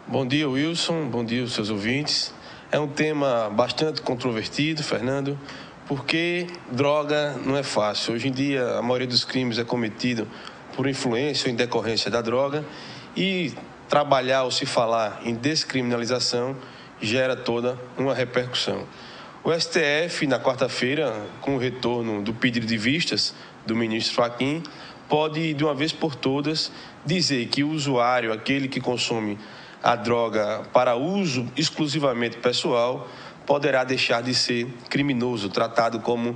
Bom dia, Wilson, bom dia aos seus ouvintes. É um tema bastante controvertido, Fernando, porque droga não é fácil. Hoje em dia, a maioria dos crimes é cometido por influência ou em decorrência da droga e trabalhar ou se falar em descriminalização gera toda uma repercussão. O STF, na quarta-feira, com o retorno do pedido de vistas do ministro Fachin, pode, de uma vez por todas, dizer que o usuário, aquele que consome a droga para uso exclusivamente pessoal, poderá deixar de ser criminoso, tratado como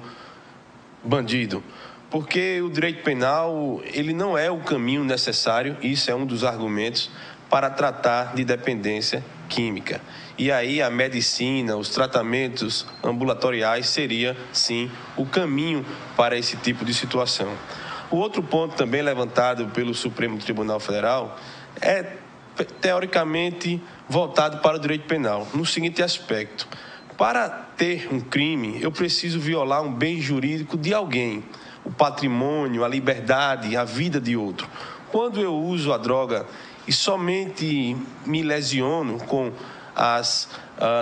bandido. Porque o direito penal, ele não é o caminho necessário, isso é um dos argumentos para tratar de dependência química. E aí a medicina, os tratamentos ambulatoriais seria, sim, o caminho para esse tipo de situação. O outro ponto também levantado pelo Supremo Tribunal Federal é, teoricamente, voltado para o direito penal, no seguinte aspecto: para ter um crime, eu preciso violar um bem jurídico de alguém, o patrimônio, a liberdade, a vida de outro. Quando eu uso a droga e somente me lesiono com as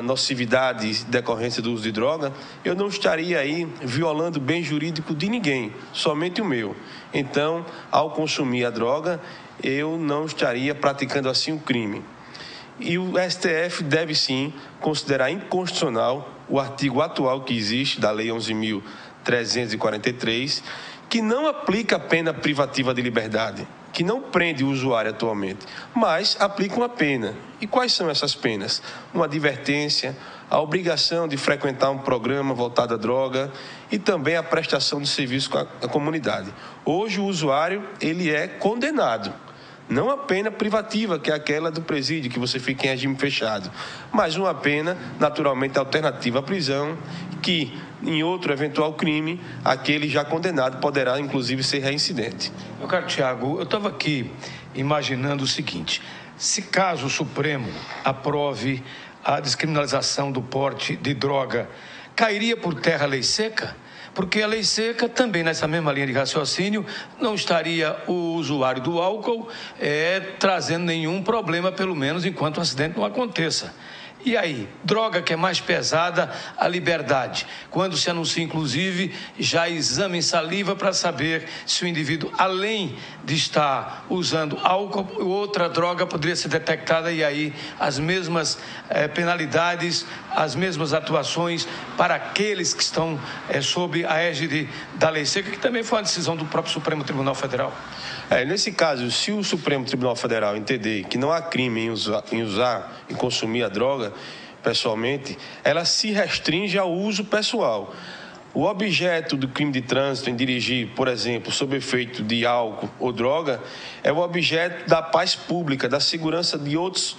nocividades decorrentes do uso de droga, eu não estaria aí violando o bem jurídico de ninguém, somente o meu. Então, ao consumir a droga, eu não estaria praticando assim um crime. E o STF deve sim considerar inconstitucional o artigo atual que existe da Lei 11.343, que não aplica a pena privativa de liberdade, que não prende o usuário atualmente, mas aplica uma pena. E quais são essas penas? Uma advertência, a obrigação de frequentar um programa voltado à droga e também a prestação de serviço à comunidade. Hoje o usuário, ele é condenado. Não a pena privativa, que é aquela do presídio, que você fica em regime fechado, mas uma pena, naturalmente, alternativa à prisão, que, em outro eventual crime, aquele já condenado poderá, inclusive, ser reincidente. Meu caro Tiago, eu estava aqui imaginando o seguinte: se caso o Supremo aprove a descriminalização do porte de droga, cairia por terra a lei seca? Porque a lei seca, também nessa mesma linha de raciocínio, não estaria o usuário do álcool trazendo nenhum problema, pelo menos enquanto o acidente não aconteça. E aí, droga que é mais pesada, a liberdade. Quando se anuncia, inclusive, já exame em saliva para saber se o indivíduo, além de estar usando álcool, outra droga poderia ser detectada, e aí as mesmas penalidades, as mesmas atuações para aqueles que estão sob a égide da lei seca, que também foi uma decisão do próprio Supremo Tribunal Federal. Nesse caso, se o Supremo Tribunal Federal entender que não há crime em usar e consumir a droga pessoalmente, ela se restringe ao uso pessoal. O objeto do crime de trânsito em dirigir, por exemplo, sob efeito de álcool ou droga, é o objeto da paz pública, da segurança de outros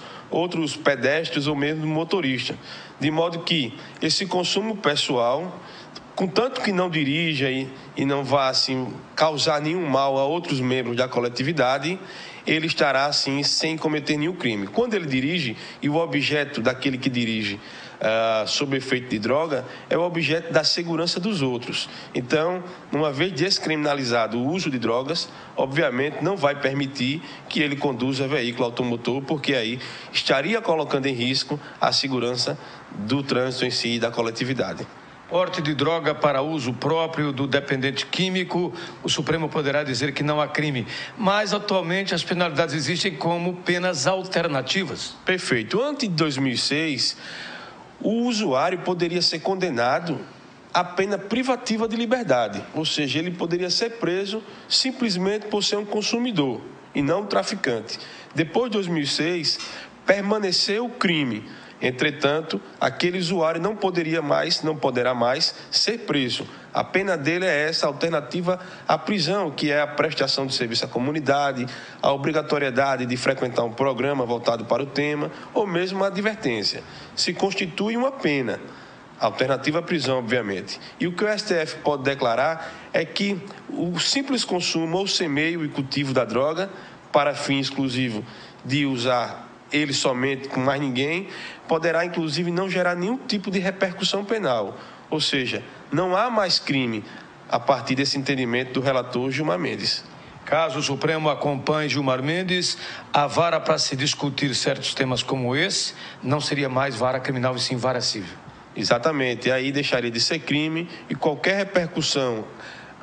pedestres ou mesmo do motorista. De modo que esse consumo pessoal, contanto que não dirija e não vá assim causar nenhum mal a outros membros da coletividade, ele estará assim sem cometer nenhum crime. Quando ele dirige, e o objeto daquele que dirige sob efeito de droga é o objeto da segurança dos outros. Então, uma vez descriminalizado o uso de drogas, obviamente não vai permitir que ele conduza veículo automotor, porque aí estaria colocando em risco a segurança do trânsito em si e da coletividade. Porte de droga para uso próprio do dependente químico, o Supremo poderá dizer que não há crime. Mas, atualmente, as penalidades existem como penas alternativas. Perfeito. Antes de 2006, o usuário poderia ser condenado à pena privativa de liberdade. Ou seja, ele poderia ser preso simplesmente por ser um consumidor e não um traficante. Depois de 2006, permaneceu o crime. Entretanto, aquele usuário não poderá mais ser preso. A pena dele é essa alternativa à prisão, que é a prestação de serviço à comunidade, a obrigatoriedade de frequentar um programa voltado para o tema, ou mesmo a advertência. Se constitui uma pena. Alternativa à prisão, obviamente. E o que o STF pode declarar é que o simples consumo ou semeio e cultivo da droga, para fim exclusivo de usar ele somente com mais ninguém, poderá, inclusive, não gerar nenhum tipo de repercussão penal. Ou seja, não há mais crime a partir desse entendimento do relator Gilmar Mendes. Caso o Supremo acompanhe Gilmar Mendes, a vara para se discutir certos temas como esse não seria mais vara criminal e sim vara civil. Exatamente, e aí deixaria de ser crime e qualquer repercussão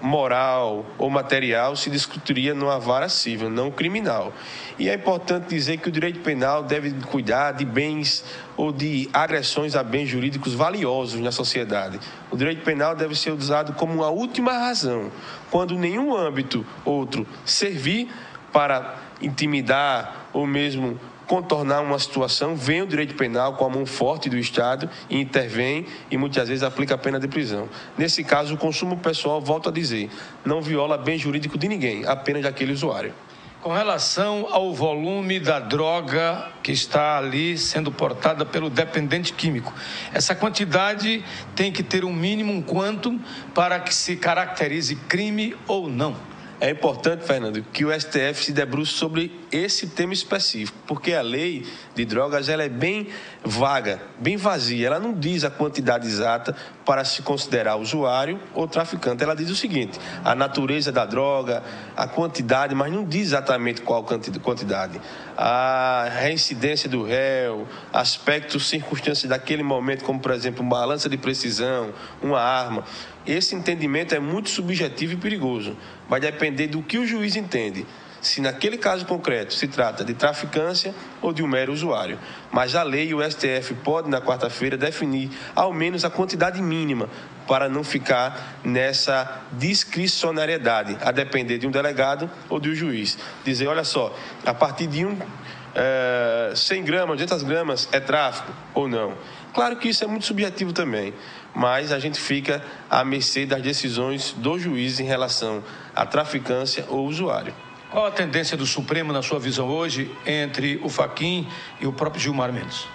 moral ou material se discutiria numa vara civil, não criminal. E é importante dizer que o direito penal deve cuidar de bens ou de agressões a bens jurídicos valiosos na sociedade. O direito penal deve ser usado como uma última razão, quando nenhum âmbito outro servir para intimidar ou mesmo contornar uma situação, vem o direito penal com a mão forte do Estado e intervém e muitas vezes aplica a pena de prisão. Nesse caso, o consumo pessoal, volto a dizer, não viola bem jurídico de ninguém, apenas daquele usuário. Com relação ao volume da droga que está ali sendo portada pelo dependente químico, essa quantidade tem que ter um mínimo, um quantum, para que se caracterize crime ou não. É importante, Fernando, que o STF se debruce sobre esse tema específico, porque a lei de drogas ela é bem vaga, bem vazia. Ela não diz a quantidade exata para se considerar usuário ou traficante. Ela diz o seguinte: a natureza da droga, a quantidade, mas não diz exatamente qual quantidade. A reincidência do réu, aspectos, circunstâncias daquele momento, como, por exemplo, uma balança de precisão, uma arma. Esse entendimento é muito subjetivo e perigoso. Vai depender do que o juiz entende. Se naquele caso concreto se trata de traficância ou de um mero usuário. Mas a lei e o STF pode, na quarta-feira, definir ao menos a quantidade mínima para não ficar nessa discricionariedade, a depender de um delegado ou de um juiz. Dizer, olha só, a partir de 100 gramas, 200 gramas é tráfico ou não. Claro que isso é muito subjetivo também, mas a gente fica à mercê das decisões do juiz em relação à traficância ou usuário. Qual a tendência do Supremo, na sua visão hoje, entre o Fachin e o próprio Gilmar Mendes?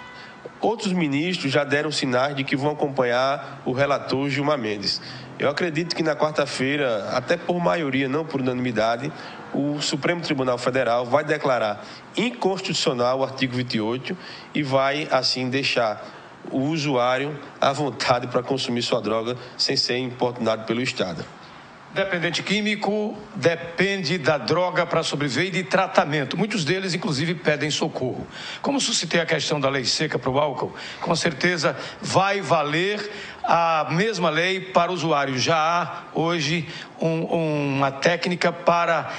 Outros ministros já deram sinais de que vão acompanhar o relator Gilmar Mendes. Eu acredito que na quarta-feira, até por maioria, não por unanimidade, o Supremo Tribunal Federal vai declarar inconstitucional o artigo 28 e vai, assim, deixar o usuário à vontade para consumir sua droga sem ser importunado pelo Estado. Dependente químico depende da droga para sobreviver e de tratamento. Muitos deles, inclusive, pedem socorro. Como suscitei a questão da lei seca para o álcool, com certeza vai valer a mesma lei para o usuário. Já há hoje uma técnica para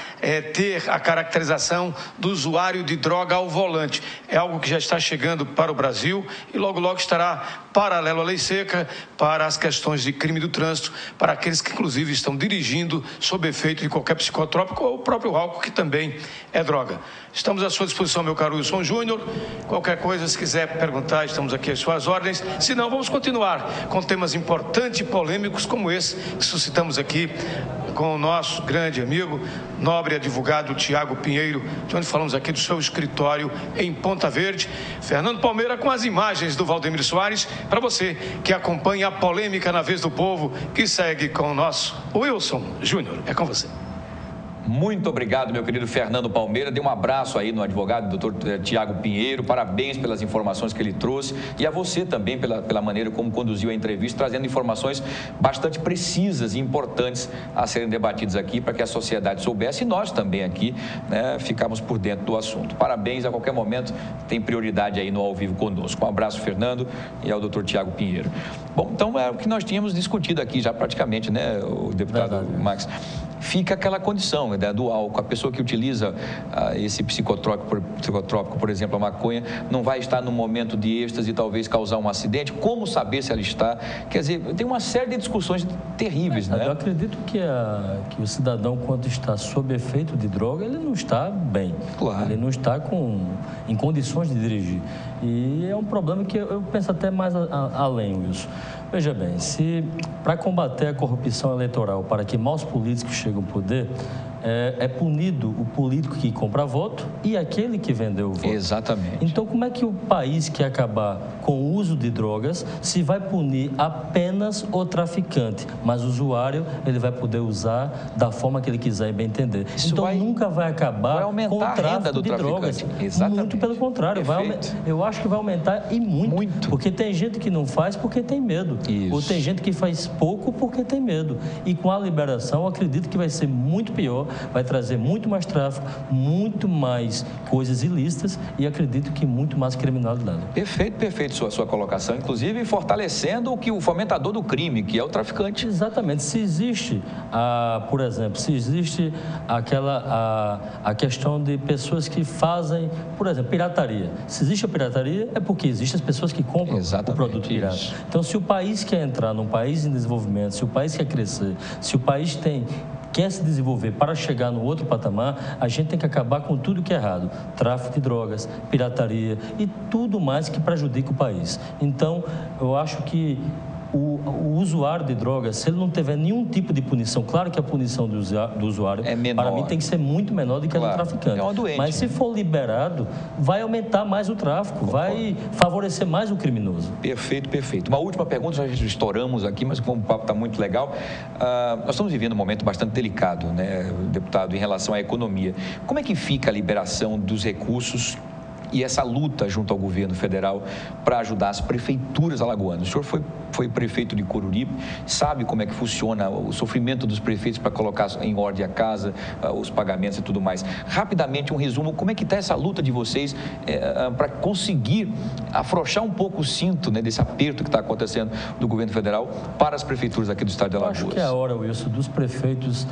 ter a caracterização do usuário de droga ao volante. É algo que já está chegando para o Brasil e logo estará paralelo à lei seca para as questões de crime do trânsito, para aqueles que inclusive estão dirigindo sob efeito de qualquer psicotrópico ou o próprio álcool, que também é droga. Estamos à sua disposição, meu caro Wilson Júnior. Qualquer coisa, se quiser perguntar, estamos aqui às suas ordens. Se não, vamos continuar com temas importantes e polêmicos como esse que suscitamos aqui com o nosso grande amigo, nobre advogado Tiago Pinheiro, de onde falamos aqui do seu escritório em Ponta Verde. Fernando Palmeira com as imagens do Valdemir Soares, para você que acompanha a polêmica na Vez do Povo, que segue com o nosso Wilson Júnior. É com você. Muito obrigado, meu querido Fernando Palmeira. Dê um abraço aí no advogado doutor Tiago Pinheiro. Parabéns pelas informações que ele trouxe e a você também pela maneira como conduziu a entrevista, trazendo informações bastante precisas e importantes a serem debatidas aqui para que a sociedade soubesse e nós também aqui, né, ficamos por dentro do assunto. Parabéns, a qualquer momento tem prioridade aí no Ao Vivo conosco. Um abraço, Fernando, e ao doutor Tiago Pinheiro. Bom, então é o que nós tínhamos discutido aqui já praticamente, né, o deputado Max. Fica aquela condição, do álcool. A pessoa que utiliza esse psicotrópico, por exemplo, a maconha, não vai estar no momento de êxtase e talvez causar um acidente. Como saber se ela está? Quer dizer, tem uma série de discussões terríveis, né? Eu acredito que o cidadão, quando está sob efeito de droga, ele não está bem. Claro. Ele não está em condições de dirigir. E é um problema que eu penso até mais além, Wilson. Veja bem, se para combater a corrupção eleitoral, para que maus políticos cheguem ao poder, é punido o político que compra voto e aquele que vendeu o voto. Exatamente. Então, como é que o país que acabar com o uso de drogas se vai punir apenas o traficante, mas o usuário ele vai poder usar da forma que ele quiser e bem entender. Então, nunca vai acabar com o tráfico de drogas. Exatamente. Muito pelo contrário. Eu acho que vai aumentar e muito. Porque tem gente que não faz porque tem medo. Isso. Ou tem gente que faz pouco porque tem medo. E com a liberação, eu acredito que vai ser muito pior, vai trazer muito mais tráfico, muito mais coisas ilícitas e acredito que muito mais criminalidade. Perfeito sua colocação, inclusive fortalecendo o fomentador do crime, que é o traficante. Exatamente. Se existe, por exemplo, a questão de pessoas que fazem, por exemplo, pirataria. Se existe a pirataria, é porque existem as pessoas que compram o produto pirata. Então, se o país quer entrar num país em desenvolvimento, se o país quer crescer, se o país quer se desenvolver para chegar no outro patamar, a gente tem que acabar com tudo que é errado. Tráfico de drogas, pirataria e tudo mais que prejudica o país. Então, eu acho que o usuário de drogas, se ele não tiver nenhum tipo de punição, claro que a punição do usuário, para mim, tem que ser muito menor do que a do traficante. É uma doente, mas se for liberado, vai aumentar mais o tráfico, vai favorecer mais o criminoso. Perfeito. Uma última pergunta, já estouramos aqui, mas como o papo está muito legal, nós estamos vivendo um momento bastante delicado, né, deputado, em relação à economia. Como é que fica a liberação dos recursos e essa luta junto ao governo federal para ajudar as prefeituras alagoanas? O senhor foi prefeito de Coruripe, sabe como é que funciona o sofrimento dos prefeitos para colocar em ordem a casa, os pagamentos e tudo mais. Rapidamente, um resumo, como é que está essa luta de vocês para conseguir afrouxar um pouco o cinto, né, desse aperto que está acontecendo do governo federal para as prefeituras aqui do estado de Alagoas? Eu acho que é a hora, Wilson, dos prefeitos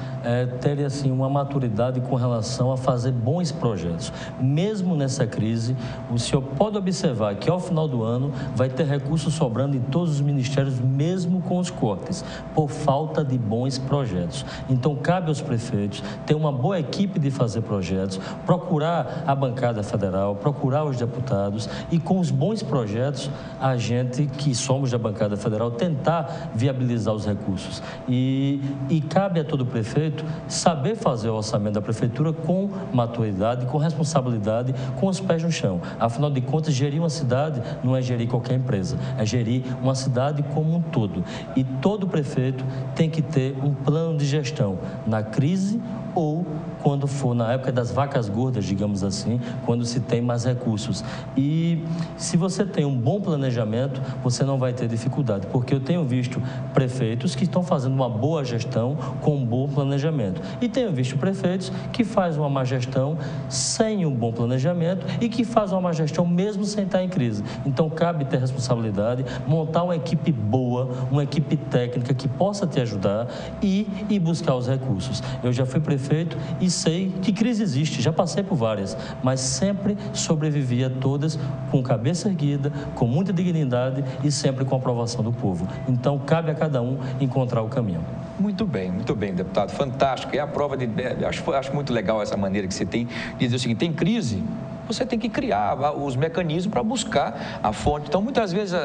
terem assim, uma maturidade com relação a fazer bons projetos. Mesmo nessa crise, o senhor pode observar que ao final do ano vai ter recursos sobrando em todos os ministérios, mesmo com os cortes, por falta de bons projetos. Então, cabe aos prefeitos ter uma boa equipe de fazer projetos, procurar a bancada federal, procurar os deputados e com os bons projetos, a gente que somos da bancada federal tentar viabilizar os recursos. E cabe a todo prefeito saber fazer o orçamento da prefeitura com maturidade, com responsabilidade, com os pés no chão. Afinal de contas, gerir uma cidade não é gerir qualquer empresa, é gerir uma cidade como um todo. E todo prefeito tem que ter um plano de gestão na crise ou quando for na época das vacas gordas, digamos assim, quando se tem mais recursos. E se você tem um bom planejamento, você não vai ter dificuldade, porque eu tenho visto prefeitos que estão fazendo uma boa gestão com um bom planejamento. E tenho visto prefeitos que fazem uma má gestão sem um bom planejamento e que fazem uma má gestão mesmo sem estar em crise. Então, cabe ter responsabilidade, montar uma equipe boa, uma equipe técnica que possa te ajudar e buscar os recursos. Eu já fui prefeito e sei que crise existe, já passei por várias, mas sempre sobrevivi a todas com cabeça erguida, com muita dignidade e sempre com a aprovação do povo. Então, cabe a cada um encontrar o caminho. Muito bem, deputado, fantástico. É a prova de... Acho muito legal essa maneira que você tem de dizer o seguinte, tem crise, você tem que criar os mecanismos para buscar a fonte. Então, muitas vezes,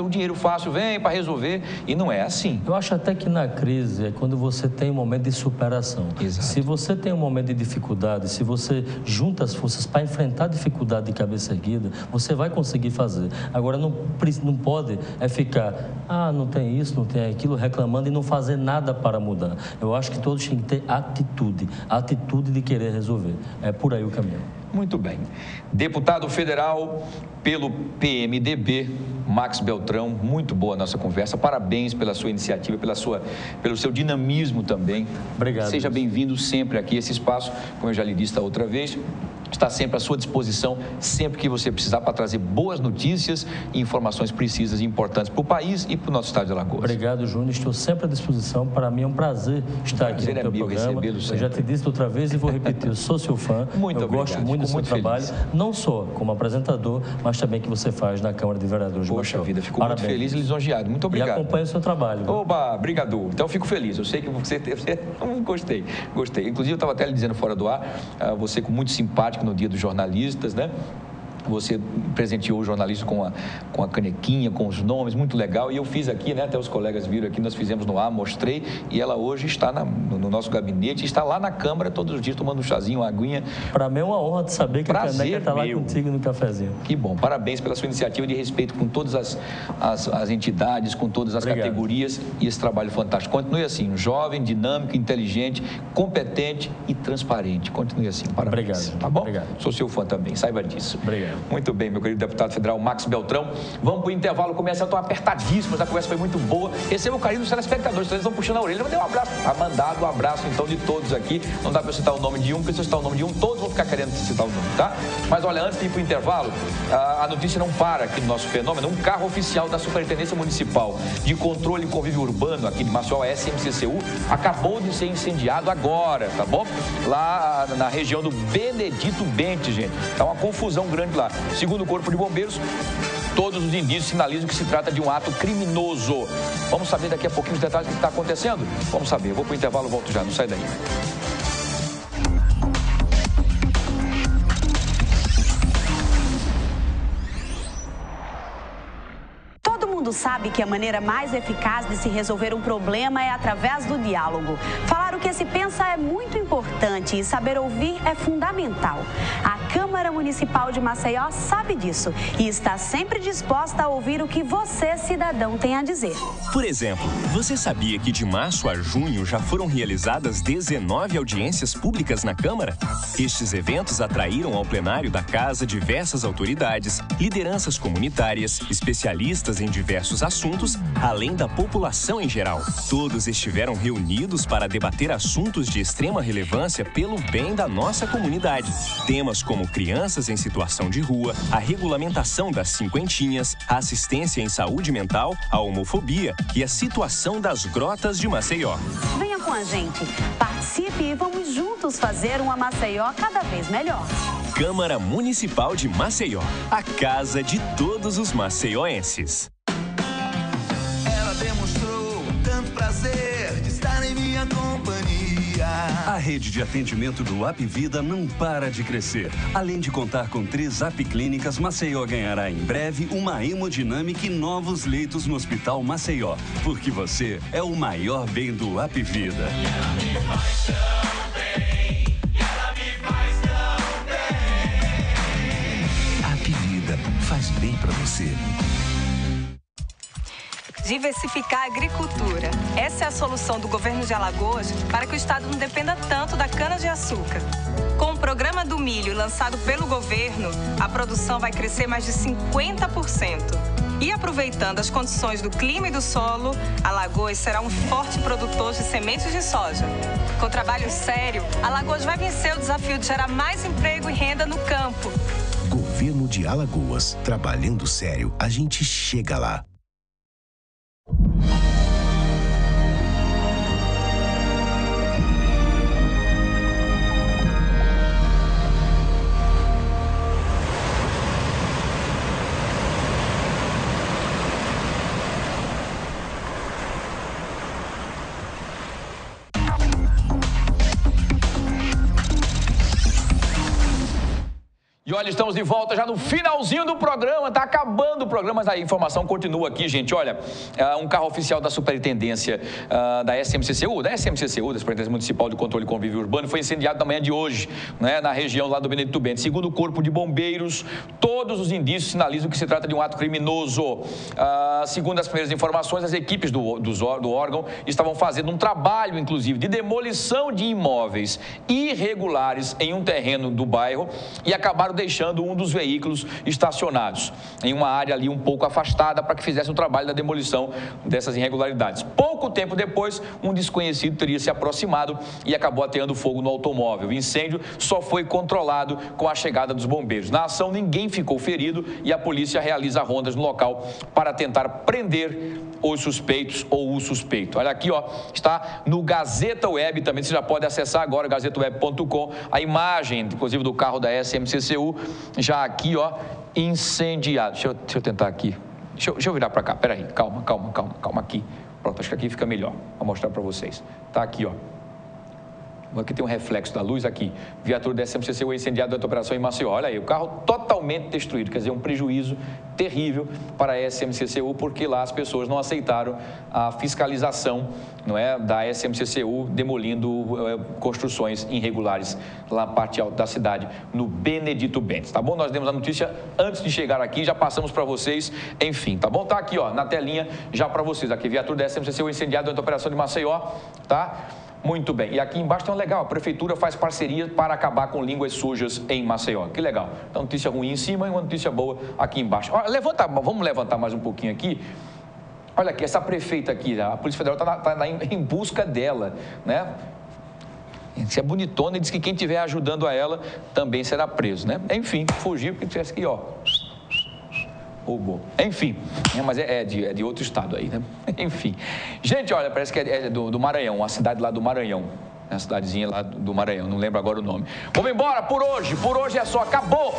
o dinheiro fácil vem para resolver e não é assim. Eu acho até que na crise é quando você tem um momento de superação. Exato. Se você tem um momento de dificuldade, se você junta as forças para enfrentar a dificuldade de cabeça erguida, você vai conseguir fazer. Agora, não pode ficar, não tem isso, não tem aquilo, reclamando e não fazer nada para mudar. Eu acho que todos têm que ter atitude de querer resolver. É por aí o caminho. Muito bem. Deputado federal pelo PMDB, Max Beltrão, muito boa a nossa conversa. Parabéns pela sua iniciativa, pelo seu dinamismo também. Obrigado. Seja bem-vindo sempre aqui. Esse espaço, como eu já lhe disse da outra vez, está sempre à sua disposição, sempre que você precisar, para trazer boas notícias e informações precisas e importantes para o país e para o nosso estado de Alagoas. Obrigado, Júnior. Estou sempre à disposição. Para mim é um prazer estar aqui no teu programa. Eu já te disse outra vez e vou repetir, eu sou seu fã. Muito obrigado. Gosto muito do seu trabalho, não só como apresentador, mas também que você faz na Câmara de Vereadores de Maceió. Poxa vida, fico muito feliz e lisonjeado. Muito obrigado. E acompanho o seu trabalho. Oba, obrigado. Então, fico feliz. Eu sei que você gostei. Inclusive, eu estava até lhe dizendo fora do ar, você muito simpático no Dia dos Jornalistas, né? Você presenteou o jornalista com a canequinha, com os nomes, muito legal. E eu fiz aqui, né? Até os colegas viram aqui, nós fizemos no ar, mostrei. E ela hoje está no nosso gabinete, está lá na Câmara todos os dias tomando um chazinho, uma aguinha. Para mim é uma honra de saber que a caneca está lá contigo no cafezinho. Que bom, parabéns pela sua iniciativa de respeito com todas as entidades, com todas as categorias e esse trabalho fantástico. Continue assim, jovem, dinâmico, inteligente, competente e transparente. Continue assim, parabéns. Obrigado. Tá bom? Obrigado. Sou seu fã também, saiba disso. Obrigado. Muito bem, meu querido deputado federal Max Beltrão. Vamos para o intervalo comercial, estão apertadíssimos, a conversa foi muito boa. Receba o carinho dos telespectadores, então eles vão puxando a orelha. Mandei um abraço, tá mandado um abraço então de todos aqui. Não dá para eu citar o nome de um, porque se eu citar o nome de um, todos vão ficar querendo citar o nome, tá? Mas olha, antes de ir para o intervalo, a notícia não para aqui no nosso fenômeno. Um carro oficial da Superintendência Municipal de Controle e Convívio Urbano aqui de Maceió, a SMCCU, acabou de ser incendiado agora, tá bom? Lá na região do Benedito Bentes, gente. Tá uma confusão grande lá. Segundo o Corpo de Bombeiros, todos os indícios sinalizam que se trata de um ato criminoso. Vamos saber daqui a pouquinho os detalhes do que está acontecendo? Vamos saber. Eu vou para o intervalo e volto já. Não sai daí. Sabe que a maneira mais eficaz de se resolver um problema é através do diálogo. Falar o que se pensa é muito importante e saber ouvir é fundamental. A Câmara Municipal de Maceió sabe disso e está sempre disposta a ouvir o que você, cidadão, tem a dizer. Por exemplo, você sabia que de março a junho já foram realizadas 19 audiências públicas na Câmara? Estes eventos atraíram ao plenário da Casa diversas autoridades, lideranças comunitárias, especialistas em diversos assuntos, além da população em geral. Todos estiveram reunidos para debater assuntos de extrema relevância pelo bem da nossa comunidade. Temas como crianças em situação de rua, a regulamentação das cinquentinhas, a assistência em saúde mental, a homofobia e a situação das grotas de Maceió. Venha com a gente, participe e vamos juntos fazer uma Maceió cada vez melhor. Câmara Municipal de Maceió, a casa de todos os maceioenses. Prazer de estar em minha companhia. A rede de atendimento do Apvida não para de crescer. Além de contar com 3 Apclínicas, Maceió ganhará em breve uma hemodinâmica e novos leitos no Hospital Maceió. Porque você é o maior bem do Apvida. Apvida faz bem pra você. Diversificar a agricultura. Essa é a solução do governo de Alagoas para que o estado não dependa tanto da cana-de-açúcar. Com o programa do milho lançado pelo governo, a produção vai crescer mais de 50%. E aproveitando as condições do clima e do solo, Alagoas será um forte produtor de sementes de soja. Com trabalho sério, Alagoas vai vencer o desafio de gerar mais emprego e renda no campo. Governo de Alagoas. Trabalhando sério, a gente chega lá. E olha, estamos de volta já no finalzinho do programa, está acabando o programa, mas a informação continua aqui, gente. Olha, um carro oficial da Superintendência da SMCCU, da Superintendência Municipal de Controle e Convívio Urbano, foi incendiado na manhã de hoje, né, na região lá do Benedito Bentes. Segundo o Corpo de Bombeiros, todos os indícios sinalizam que se trata de um ato criminoso. Segundo as primeiras informações, as equipes do órgão estavam fazendo um trabalho, inclusive, de demolição de imóveis irregulares em um terreno do bairro e acabaram deixando um dos veículos estacionados em uma área ali um pouco afastada para que fizesse o trabalho da demolição dessas irregularidades. Pouco Pouco tempo depois, um desconhecido teria se aproximado e acabou ateando fogo no automóvel. O incêndio só foi controlado com a chegada dos bombeiros. Na ação, ninguém ficou ferido e a polícia realiza rondas no local para tentar prender os suspeitos ou o suspeito. Olha aqui, ó, está no Gazeta Web, também você já pode acessar agora, gazetaweb.com, a imagem, inclusive, do carro da SMCCU, já aqui, ó, incendiado. Deixa eu tentar aqui. Deixa eu virar para cá, peraí, calma aqui. Pronto, acho que aqui fica melhor, vou mostrar para vocês. Tá aqui, ó. Aqui tem um reflexo da luz aqui. Viatura da SMCCU incendiada durante a operação em Maceió. Olha aí, o carro totalmente destruído. Quer dizer, um prejuízo terrível para a SMCCU, porque lá as pessoas não aceitaram a fiscalização, não é, da SMCCU demolindo construções irregulares lá na parte alta da cidade, no Benedito Bentes, tá bom? Nós demos a notícia antes de chegar aqui, já passamos para vocês, enfim, tá bom? Tá aqui, ó, na telinha já para vocês. Aqui, viatura da SMCCU incendiada durante a operação de Maceió, tá? Muito bem. E aqui embaixo tem um legal, a prefeitura faz parceria para acabar com línguas sujas em Maceió. Que legal. Então, notícia ruim em cima e uma notícia boa aqui embaixo. Olha, vamos levantar mais um pouquinho aqui. Olha aqui, essa prefeita aqui, a Polícia Federal está em busca dela, né? Se é bonitona e diz que quem estiver ajudando a ela também será preso, né? Enfim, fugiu porque tivesse aqui, ó. Roubou. Enfim, mas é de outro estado aí, né? Enfim. Gente, olha, parece que é do Maranhão, uma cidade lá do Maranhão. Uma cidadezinha lá do Maranhão, não lembro agora o nome. Vamos embora por hoje é só. Acabou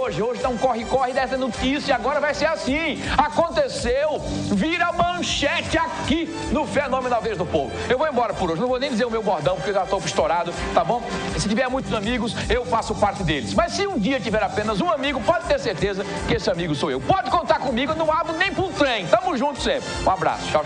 hoje. Hoje tá um corre-corre dessa notícia, agora vai ser assim. Aconteceu, vira manchete aqui no Fenômeno Vez do Povo. Eu vou embora por hoje, não vou nem dizer o meu bordão, porque eu já estou estourado, tá bom? Se tiver muitos amigos, eu faço parte deles. Mas se um dia tiver apenas um amigo, pode ter certeza que esse amigo sou eu. Pode contar comigo, eu não abro nem pro trem. Tamo junto sempre. Um abraço, tchau.